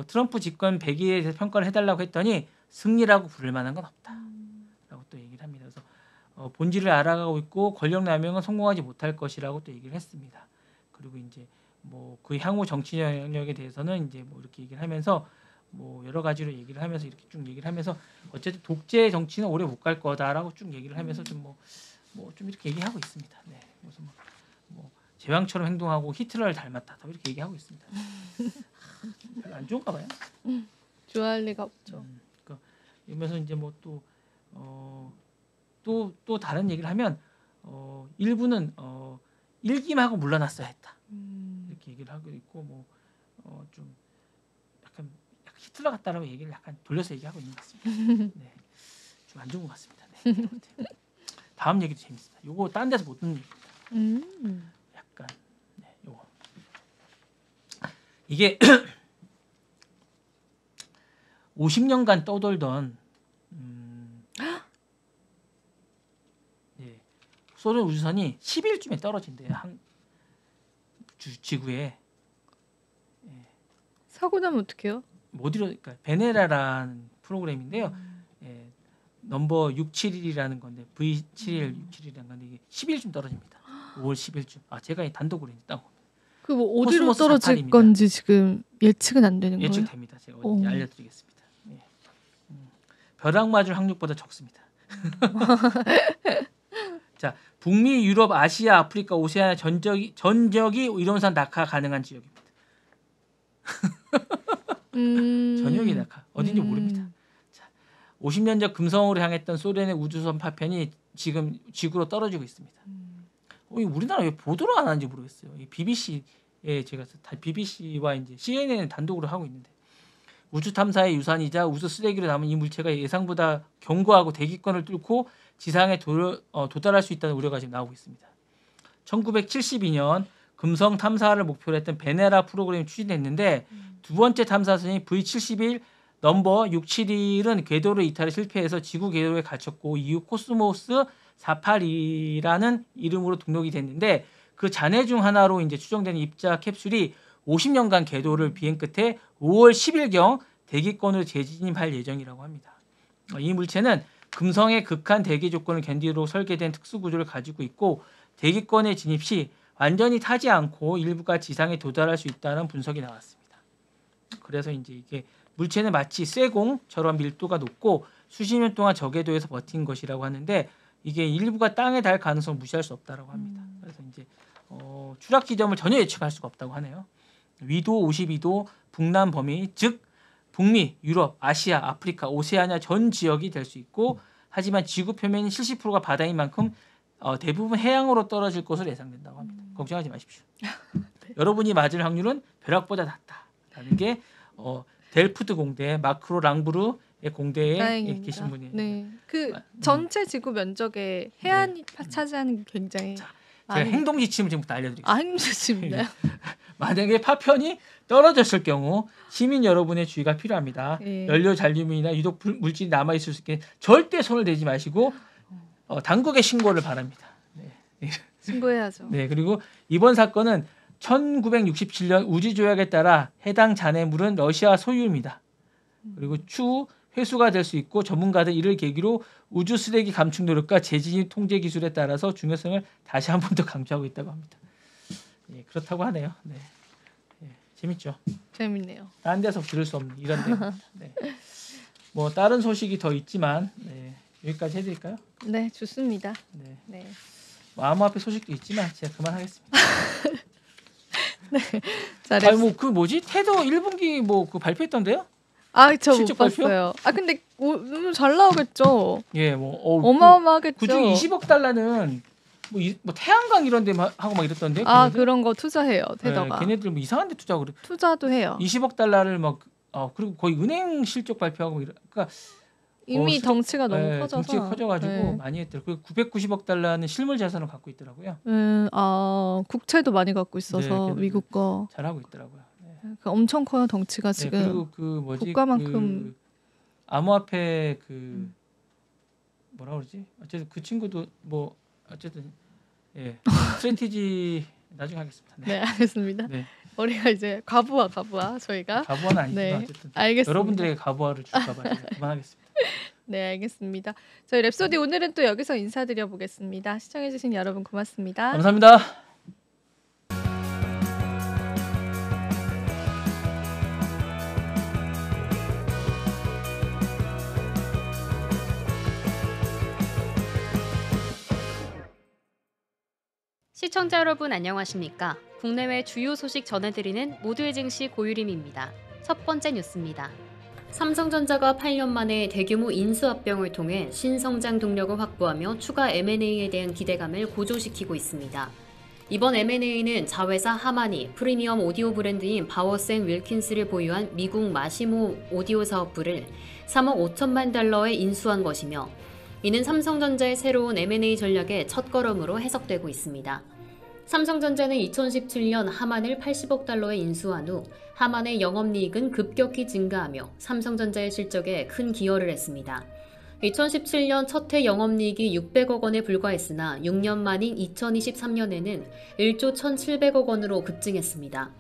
트럼프 집권 100일에 대해서 평가를 해달라고 했더니 승리라고 부를 만한 건 없다라고 또 얘기를 합니다. 그래서 본질을 알아가고 있고 권력 남용은 성공하지 못할 것이라고 또 얘기를 했습니다. 그리고 이제 뭐 그 향후 정치 영역에 대해서는 이제 뭐 이렇게 얘기를 하면서 뭐 여러 가지로 얘기를 하면서 이렇게 쭉 얘기를 하면서 어쨌든 독재 정치는 오래 못 갈 거다라고 쭉 얘기를 하면서 좀 뭐 좀 이렇게 얘기하고 있습니다. 네, 그래서 뭐 제왕처럼 행동하고 히틀러를 닮았다. 이렇게 얘기하고 있습니다. 별로 안 좋은가 봐요. 좋아할 리가 없죠. 이러면서 이제 뭐 또 다른 얘기를 하면 일부는 일기만 하고 물러났어야 했다. 이렇게 얘기를 하고 있고 뭐 좀 약간 히틀러 같다라고 얘기를 약간 돌려서 얘기하고 있는 것 같습니다. 네, 좀 안 좋은 것 같습니다. 네. 다음 얘기도 재밌습니다. 요거 딴 데서 못 듣는 얘기입니다. 약간 요거 이게 50년간 떠돌던 소련 우주선이 10일쯤에 떨어진대요. 지구에. 사고 나면 어떡해요? 그러니까 베네라라는 프로그램인데요. 넘버 671이라는 건데 V7167이라는 건데 이게 10일쯤 떨어집니다. 5월 10일쯤. 제가 단독으로 따고. 그 뭐 어디로 코스모스 떨어질 48입니다. 건지 지금 예측은 안 되는 거예요? 예측됩니다. 제가 알려드리겠습니다. 벼락맞을 확률보다 적습니다. 자, 북미, 유럽, 아시아, 아프리카, 오세아니아 전적이 이론상 낙하 가능한 지역입니다. 전역이 낙하 어딘지 모릅니다. 자, 50년 전 금성으로 향했던 소련의 우주선 파편이 지금 지구로 떨어지고 있습니다. 우리나라 왜 보도를 안 하는지 모르겠어요. 이 BBC에 제가 BBC와 이제 CNN을 단독으로 하고 있는데 우주 탐사의 유산이자 우주 쓰레기로 남은 이 물체가 예상보다 견고하고 대기권을 뚫고 지상에 도달할 수 있다는 우려가 지금 나오고 있습니다. 1972년 금성 탐사를 목표로 했던 베네라 프로그램이 추진됐는데 두 번째 탐사선이 V71 넘버 671은 궤도로 이탈에 실패해서 지구 궤도에 갇혔고 이후 코스모스 482라는 이름으로 등록이 됐는데 그 잔해 중 하나로 이제 추정되는 입자 캡슐이 50년간 궤도를 비행 끝에 5월 10일경 대기권으로 재진입할 예정이라고 합니다. 이 물체는 금성의 극한 대기 조건을 견디도록 설계된 특수 구조를 가지고 있고 대기권에 진입 시 완전히 타지 않고 일부가 지상에 도달할 수 있다는 분석이 나왔습니다. 그래서 이제 이게 물체는 마치 쇠공처럼 밀도가 높고 수십 년 동안 저궤도에서 버틴 것이라고 하는데 이게 일부가 땅에 닿을 가능성을 무시할 수 없다라고 합니다. 그래서 이제 추락 지점을 전혀 예측할 수가 없다고 하네요. 위도 52도 북남 범위, 즉 북미, 유럽, 아시아, 아프리카, 오세아니아 전 지역이 될 수 있고 하지만 지구 표면이 70%가 바다인 만큼 대부분 해양으로 떨어질 것으로 예상된다고 합니다. 걱정하지 마십시오. 네. 여러분이 맞을 확률은 벼락보다 낮다라는 게 델프트 공대 마크로 랑부르의 공대에 다행입니다. 계신 분이에요. 네, 그 전체 지구 면적의 해안이 차지하는 게 굉장히 제가 행동 지침을 지금부터 알려드리겠습니다. 아, 행동 지침인가요? 만약에 파편이 떨어졌을 경우 시민 여러분의 주의가 필요합니다. 예. 연료 잔류물이나 유독 물질이 남아 있을 수 있게 절대 손을 대지 마시고 당국에 신고를 바랍니다. 네. 신고해야죠. 네, 그리고 이번 사건은 1967년 우주조약에 따라 해당 잔해물은 러시아 소유입니다. 그리고 추후 회수가 될 수 있고 전문가들 이를 계기로 우주 쓰레기 감축 노력과 재진입 통제 기술에 따라서 중요성을 다시 한 번 더 강조하고 있다고 합니다. 예, 그렇다고 하네요. 네. 예, 재밌죠? 재밌네요. 다른 데서 들을 수 없는 이런 내용. 네. 뭐 다른 소식이 더 있지만 네, 여기까지 해드릴까요? 네, 좋습니다. 네. 네. 뭐 암호화폐 소식도 있지만 제가 그만하겠습니다. 네. 잘했어요. 뭐그 뭐지? 테드 1분기 뭐 그 발표했던데요? 아, 저 못 실적 발표? 봤어요. 아, 근데 너무 잘 나오겠죠. 예, 뭐 어마어마하겠죠. 그중에 20억 달러는 뭐 태양광 이런 데 하고 막 이랬던데. 아, 걔네들? 그런 거 투자해요. 테더가. 네, 걔네들 뭐 이상한 데 투자하고 그래. 투자도 해요. 20억 달러를 막 그리고 거의 은행 실적 발표하고 그러니까 이미 덩치가 너무 네, 커져서. 덩치가 커져가지고 네. 많이 했더라고요. 그리고 990억 달러는 실물 자산을 갖고 있더라고요. 국채도 많이 갖고 있어서 네, 미국 거. 잘하고 있더라고요. 네. 그러니까 엄청 커요, 덩치가 지금. 네, 그리고 그 뭐지? 국가만큼. 암호화폐 뭐라 그러지? 어쨌든 그 친구도 뭐 어쨌든 예 스트레티지 나중에 하겠습니다. 네, 알겠습니다. 네. 우리가 이제 가부화 저희가. 가부화는 아니지만 네, 어쨌든 알겠습니다. 여러분들에게 가부화를 줄까봐 제가 그만하겠습니다. 네, 알겠습니다. 저희 랩소디 오늘은 또 여기서 인사드려 보겠습니다. 시청해주신 여러분 고맙습니다. 감사합니다. 시청자 여러분 안녕하십니까? 국내외 주요 소식 전해드리는 모두의 증시 고유림입니다. 첫 번째 뉴스입니다. 삼성전자가 8년 만에 대규모 인수합병을 통해 신성장 동력을 확보하며 추가 M&A에 대한 기대감을 고조시키고 있습니다. 이번 M&A는 자회사 하마니, 프리미엄 오디오 브랜드인 바워스 앤 윌킨스를 보유한 미국 마시모 오디오 사업부를 3억 5천만 달러에 인수한 것이며 이는 삼성전자의 새로운 M&A 전략의 첫걸음으로 해석되고 있습니다. 삼성전자는 2017년 하만을 80억 달러에 인수한 후 하만의 영업이익은 급격히 증가하며 삼성전자의 실적에 큰 기여를 했습니다. 2017년 첫해 영업이익이 600억 원에 불과했으나 6년 만인 2023년에는 1조 1,700억 원으로 급증했습니다.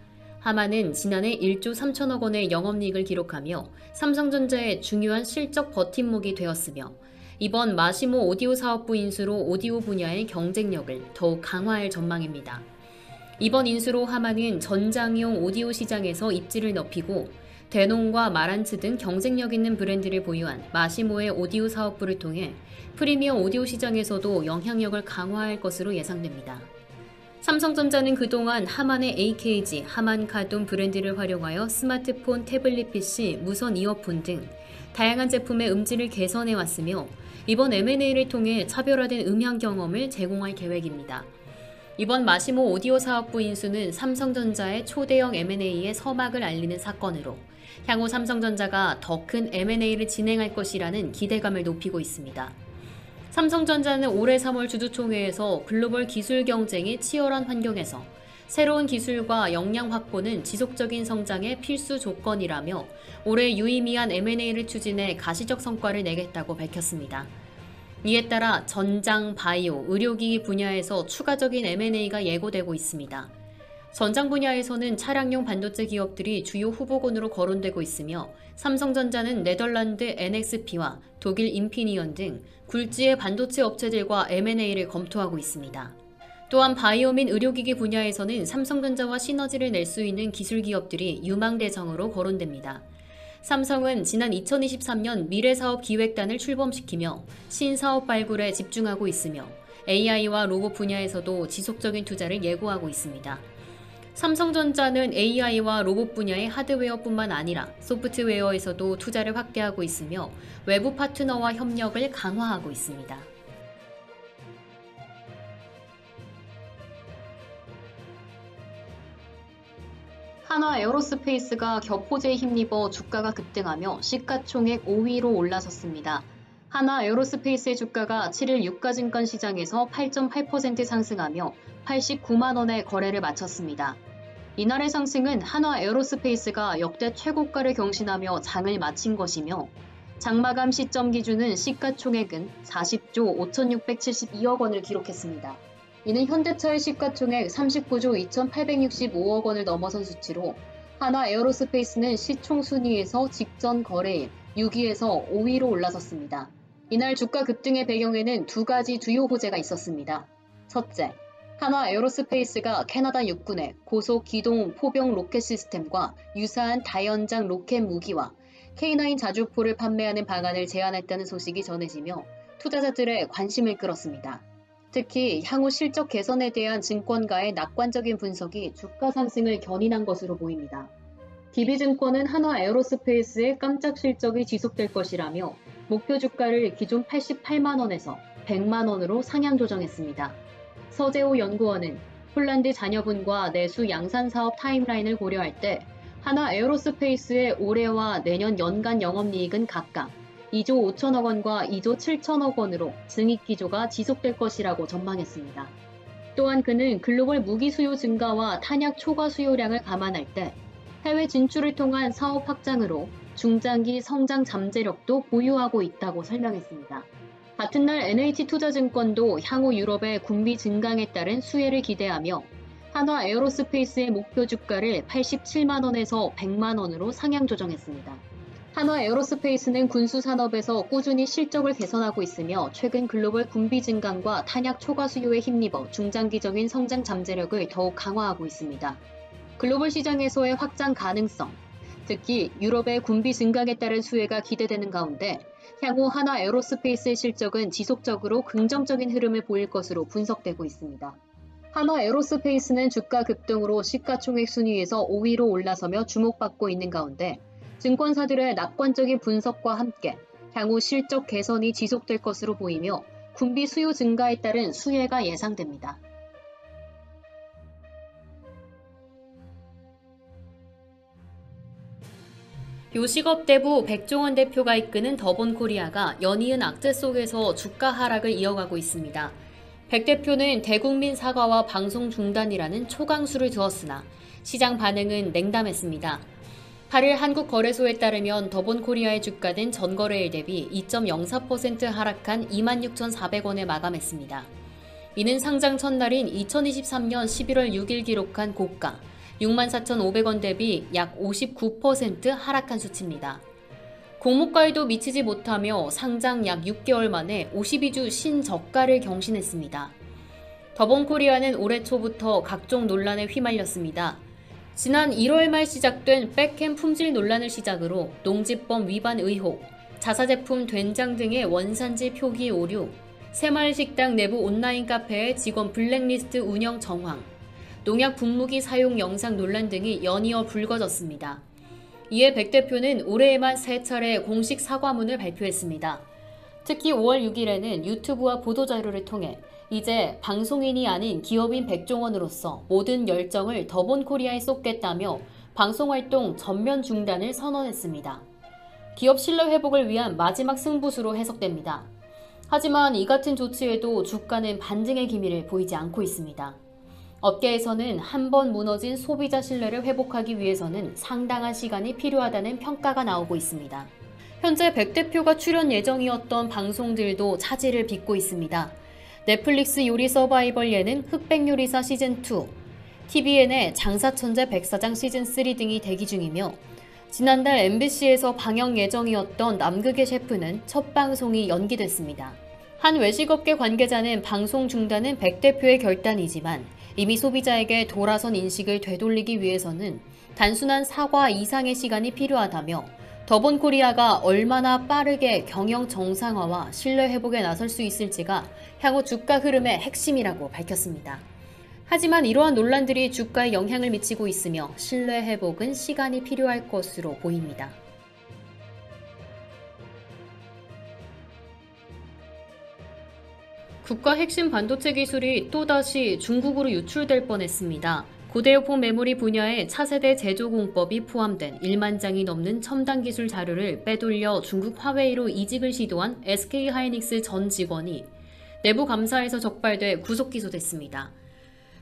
하만은 지난해 1조 3천억 원의 영업이익을 기록하며 삼성전자의 중요한 실적 버팀목이 되었으며 이번 마시모 오디오 사업부 인수로 오디오 분야의 경쟁력을 더욱 강화할 전망입니다. 이번 인수로 하마는 전장용 오디오 시장에서 입지를 넓히고 데논과 마란츠 등 경쟁력 있는 브랜드를 보유한 마시모의 오디오 사업부를 통해 프리미엄 오디오 시장에서도 영향력을 강화할 것으로 예상됩니다. 삼성전자는 그동안 하만의 AKG, 하만카돈 브랜드를 활용하여 스마트폰, 태블릿 PC, 무선 이어폰 등 다양한 제품의 음질을 개선해 왔으며 이번 M&A를 통해 차별화된 음향 경험을 제공할 계획입니다. 이번 마시모 오디오 사업부 인수는 삼성전자의 초대형 M&A의 서막을 알리는 사건으로 향후 삼성전자가 더 큰 M&A를 진행할 것이라는 기대감을 높이고 있습니다. 삼성전자는 올해 3월 주주총회에서 글로벌 기술 경쟁이 치열한 환경에서 새로운 기술과 역량 확보는 지속적인 성장의 필수 조건이라며 올해 유의미한 M&A를 추진해 가시적 성과를 내겠다고 밝혔습니다. 이에 따라 전장, 바이오, 의료기기 분야에서 추가적인 M&A가 예고되고 있습니다. 전장 분야에서는 차량용 반도체 기업들이 주요 후보군으로 거론되고 있으며 삼성전자는 네덜란드 NXP와 독일 인피니언 등 굴지의 반도체 업체들과 M&A를 검토하고 있습니다. 또한 바이오 및 의료기기 분야에서는 삼성전자와 시너지를 낼 수 있는 기술 기업들이 유망대상으로 거론됩니다. 삼성은 지난 2023년 미래사업기획단을 출범시키며 신사업 발굴에 집중하고 있으며 AI와 로봇 분야에서도 지속적인 투자를 예고하고 있습니다. 삼성전자는 AI와 로봇 분야의 하드웨어뿐만 아니라 소프트웨어에서도 투자를 확대하고 있으며 외부 파트너와 협력을 강화하고 있습니다. 한화 에어로스페이스가 격호제에 힘입어 주가가 급등하며 시가총액 5위로 올라섰습니다. 한화 에어로스페이스의 주가가 7일 유가증권 시장에서 8.8% 상승하며 89만 원에 거래를 마쳤습니다. 이날의 상승은 한화 에어로스페이스가 역대 최고가를 경신하며 장을 마친 것이며 장마감 시점 기준은 시가총액은 40조 5,672억 원을 기록했습니다. 이는 현대차의 시가총액 39조 2,865억 원을 넘어선 수치로 한화 에어로스페이스는 시총 순위에서 직전 거래일 6위에서 5위로 올라섰습니다. 이날 주가 급등의 배경에는 두 가지 주요 호재가 있었습니다. 첫째, 한화 에어로스페이스가 캐나다 육군의 고속 기동 포병 로켓 시스템과 유사한 다연장 로켓 무기와 K9 자주포를 판매하는 방안을 제안했다는 소식이 전해지며 투자자들의 관심을 끌었습니다. 특히 향후 실적 개선에 대한 증권가의 낙관적인 분석이 주가 상승을 견인한 것으로 보입니다. DB증권은 한화 에어로스페이스의 깜짝 실적이 지속될 것이라며 목표 주가를 기존 88만 원에서 100만 원으로 상향 조정했습니다. 서재호 연구원은 폴란드 자녀분과 내수 양산 사업 타임라인을 고려할 때 한화 에어로스페이스의 올해와 내년 연간 영업이익은 각각 2조 5천억 원과 2조 7천억 원으로 증익 기조가 지속될 것이라고 전망했습니다. 또한 그는 글로벌 무기 수요 증가와 탄약 초과 수요량을 감안할 때 해외 진출을 통한 사업 확장으로 중장기 성장 잠재력도 보유하고 있다고 설명했습니다. 같은 날 NH투자증권도 향후 유럽의 군비 증강에 따른 수혜를 기대하며 한화 에어로스페이스의 목표 주가를 87만 원에서 100만 원으로 상향 조정했습니다. 한화 에어로스페이스는 군수 산업에서 꾸준히 실적을 개선하고 있으며 최근 글로벌 군비 증강과 탄약 초과 수요에 힘입어 중장기적인 성장 잠재력을 더욱 강화하고 있습니다. 글로벌 시장에서의 확장 가능성, 특히 유럽의 군비 증강에 따른 수혜가 기대되는 가운데 향후 한화 에어로스페이스의 실적은 지속적으로 긍정적인 흐름을 보일 것으로 분석되고 있습니다. 한화 에어로스페이스는 주가 급등으로 시가총액 순위에서 5위로 올라서며 주목받고 있는 가운데 증권사들의 낙관적인 분석과 함께 향후 실적 개선이 지속될 것으로 보이며 군비 수요 증가에 따른 수혜가 예상됩니다. 요식업 대부 백종원 대표가 이끄는 더본코리아가 연이은 악재 속에서 주가 하락을 이어가고 있습니다. 백 대표는 대국민 사과와 방송 중단이라는 초강수를 두었으나 시장 반응은 냉담했습니다. 8일 한국거래소에 따르면 더본코리아의 주가는 전거래일 대비 2.04% 하락한 26,400원에 마감했습니다. 이는 상장 첫날인 2023년 11월 6일 기록한 고가 64,500원 대비 약 59% 하락한 수치입니다. 공모가에도 미치지 못하며 상장 약 6개월 만에 52주 신저가를 경신했습니다. 더본코리아는 올해 초부터 각종 논란에 휘말렸습니다. 지난 1월 말 시작된 백햄 품질 논란을 시작으로 농지법 위반 의혹, 자사제품 된장 등의 원산지 표기 오류, 새마을식당 내부 온라인 카페의 직원 블랙리스트 운영 정황, 농약 분무기 사용 영상 논란 등이 연이어 불거졌습니다. 이에 백 대표는 올해에만 3차례 공식 사과문을 발표했습니다. 특히 5월 6일에는 유튜브와 보도자료를 통해 이제 방송인이 아닌 기업인 백종원으로서 모든 열정을 더본코리아에 쏟겠다며 방송활동 전면 중단을 선언했습니다. 기업 신뢰 회복을 위한 마지막 승부수로 해석됩니다. 하지만 이 같은 조치에도 주가는 반등의 기미를 보이지 않고 있습니다. 업계에서는 한 번 무너진 소비자 신뢰를 회복하기 위해서는 상당한 시간이 필요하다는 평가가 나오고 있습니다. 현재 백 대표가 출연 예정이었던 방송들도 차질을 빚고 있습니다. 넷플릭스 요리 서바이벌 예능 흑백요리사 시즌2, TVN의 장사천재 백사장 시즌3 등이 대기 중이며 지난달 MBC에서 방영 예정이었던 남극의 셰프는 첫 방송이 연기됐습니다. 한 외식업계 관계자는 방송 중단은 백 대표의 결단이지만 이미 소비자에게 돌아선 인식을 되돌리기 위해서는 단순한 사과 이상의 시간이 필요하다며 더본코리아가 얼마나 빠르게 경영 정상화와 신뢰 회복에 나설 수 있을지가 향후 주가 흐름의 핵심이라고 밝혔습니다. 하지만 이러한 논란들이 주가에 영향을 미치고 있으며 신뢰 회복은 시간이 필요할 것으로 보입니다. 국가 핵심 반도체 기술이 또다시 중국으로 유출될 뻔했습니다. 고대역폭 메모리 분야의 차세대 제조 공법이 포함된 1만 장이 넘는 첨단 기술 자료를 빼돌려 중국 화웨이로 이직을 시도한 SK하이닉스 전 직원이 내부 감사에서 적발돼 구속 기소됐습니다.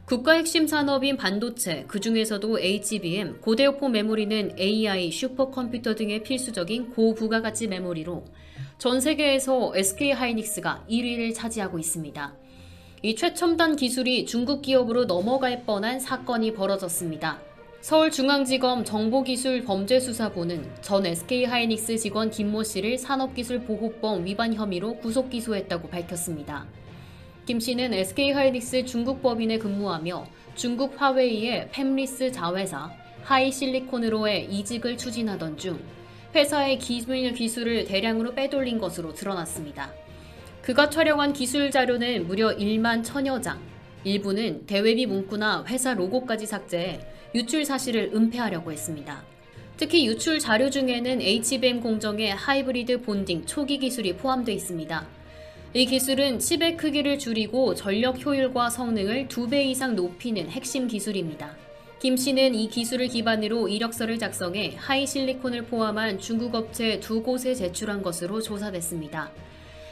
국가 핵심 산업인 반도체, 그중에서도 HBM, 고대역폭 메모리는 AI, 슈퍼컴퓨터 등의 필수적인 고부가가치 메모리로 전 세계에서 SK하이닉스가 1위를 차지하고 있습니다. 이 최첨단 기술이 중국 기업으로 넘어갈 뻔한 사건이 벌어졌습니다. 서울중앙지검 정보기술범죄수사부는 전 SK하이닉스 직원 김모 씨를 산업기술보호법 위반 혐의로 구속 기소했다고 밝혔습니다. 김 씨는 SK하이닉스 중국 법인에 근무하며 중국 화웨이의 팹리스 자회사 하이실리콘으로의 이직을 추진하던 중 회사의 기술을 대량으로 빼돌린 것으로 드러났습니다. 그가 촬영한 기술 자료는 무려 1만 1000여 장, 일부는 대외비 문구나 회사 로고까지 삭제해 유출 사실을 은폐하려고 했습니다. 특히 유출 자료 중에는 HBM 공정의 하이브리드 본딩 초기 기술이 포함되어 있습니다. 이 기술은 칩의 크기를 줄이고 전력 효율과 성능을 2배 이상 높이는 핵심 기술입니다. 김 씨는 이 기술을 기반으로 이력서를 작성해 하이실리콘을 포함한 중국 업체 2곳에 제출한 것으로 조사됐습니다.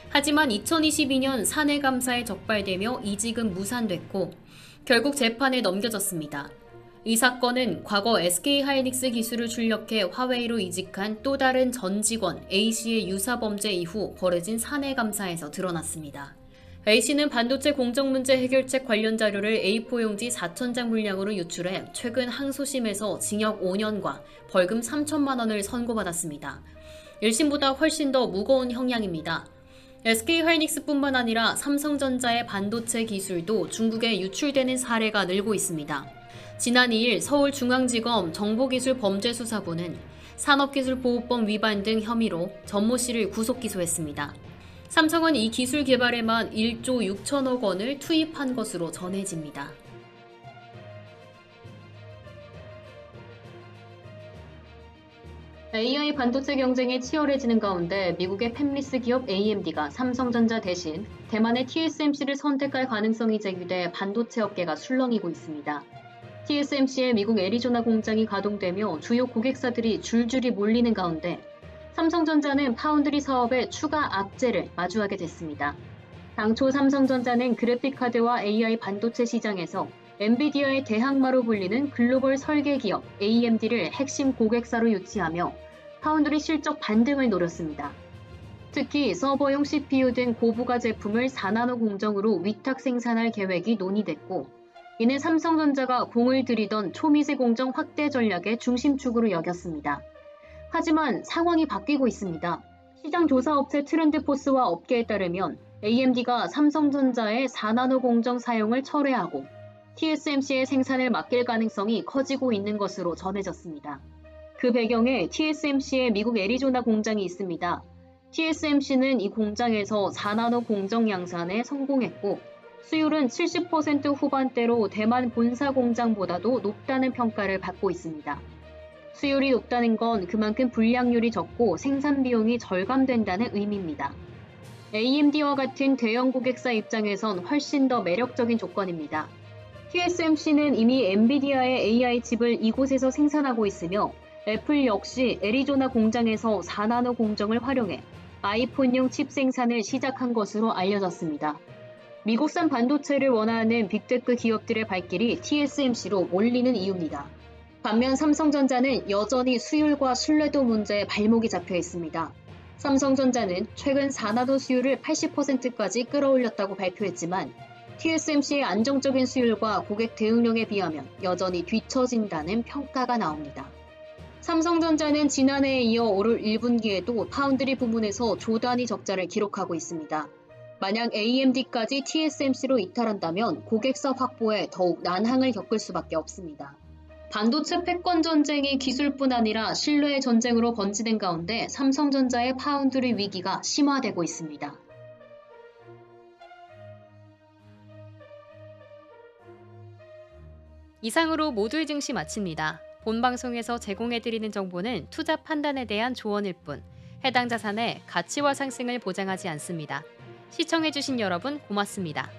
하지만 2022년 사내 감사에 적발되며 이직은 무산됐고 결국 재판에 넘겨졌습니다. 이 사건은 과거 SK하이닉스 기술을 출력해 화웨이로 이직한 또 다른 전 직원 A씨의 유사 범죄 이후 벌어진 사내 감사에서 드러났습니다. A씨는 반도체 공정 문제 해결책 관련 자료를 A4 용지 4,000장 분량으로 유출해 최근 항소심에서 징역 5년과 벌금 3천만 원을 선고받았습니다. 1심보다 훨씬 더 무거운 형량입니다. SK하이닉스뿐만 아니라 삼성전자의 반도체 기술도 중국에 유출되는 사례가 늘고 있습니다. 지난 2일 서울중앙지검 정보기술범죄수사부는 산업기술보호법 위반 등 혐의로 전모 씨를 구속 기소했습니다. 삼성은 이 기술 개발에만 1조 6천억 원을 투입한 것으로 전해집니다. AI 반도체 경쟁이 치열해지는 가운데 미국의 팹리스 기업 AMD가 삼성전자 대신 대만의 TSMC를 선택할 가능성이 제기돼 반도체 업계가 술렁이고 있습니다. TSMC의 미국 애리조나 공장이 가동되며 주요 고객사들이 줄줄이 몰리는 가운데 삼성전자는 파운드리 사업의 추가 악재를 마주하게 됐습니다. 당초 삼성전자는 그래픽카드와 AI 반도체 시장에서 엔비디아의 대항마로 불리는 글로벌 설계 기업 AMD를 핵심 고객사로 유치하며 파운드리 실적 반등을 노렸습니다. 특히 서버용 CPU 등 고부가 제품을 4나노 공정으로 위탁 생산할 계획이 논의됐고 이는 삼성전자가 공을 들이던 초미세 공정 확대 전략의 중심축으로 여겼습니다. 하지만 상황이 바뀌고 있습니다. 시장 조사 업체 트렌드포스와 업계에 따르면 AMD가 삼성전자의 4나노 공정 사용을 철회하고 TSMC의 생산을 맡길 가능성이 커지고 있는 것으로 전해졌습니다. 그 배경에 TSMC의 미국 애리조나 공장이 있습니다. TSMC는 이 공장에서 4나노 공정 양산에 성공했고 수율은 70% 후반대로 대만 본사 공장보다도 높다는 평가를 받고 있습니다. 수율이 높다는 건 그만큼 불량률이 적고 생산 비용이 절감된다는 의미입니다. AMD와 같은 대형 고객사 입장에선 훨씬 더 매력적인 조건입니다. TSMC는 이미 엔비디아의 AI 칩을 이곳에서 생산하고 있으며 애플 역시 애리조나 공장에서 4나노 공정을 활용해 아이폰용 칩 생산을 시작한 것으로 알려졌습니다. 미국산 반도체를 원하는 빅테크 기업들의 발길이 TSMC로 몰리는 이유입니다. 반면 삼성전자는 여전히 수율과 신뢰도 문제에 발목이 잡혀 있습니다. 삼성전자는 최근 4나노 수율을 80%까지 끌어올렸다고 발표했지만 TSMC의 안정적인 수율과 고객 대응력에 비하면 여전히 뒤처진다는 평가가 나옵니다. 삼성전자는 지난해에 이어 올 1분기에도 파운드리 부문에서 조 단위 적자를 기록하고 있습니다. 만약 AMD까지 TSMC로 이탈한다면 고객사 확보에 더욱 난항을 겪을 수밖에 없습니다. 반도체 패권 전쟁이 기술뿐 아니라 신뢰의 전쟁으로 번지는 가운데 삼성전자의 파운드리 위기가 심화되고 있습니다. 이상으로 모두의 증시 마칩니다. 본 방송에서 제공해드리는 정보는 투자 판단에 대한 조언일 뿐 해당 자산의 가치와 상승을 보장하지 않습니다. 시청해주신 여러분 고맙습니다.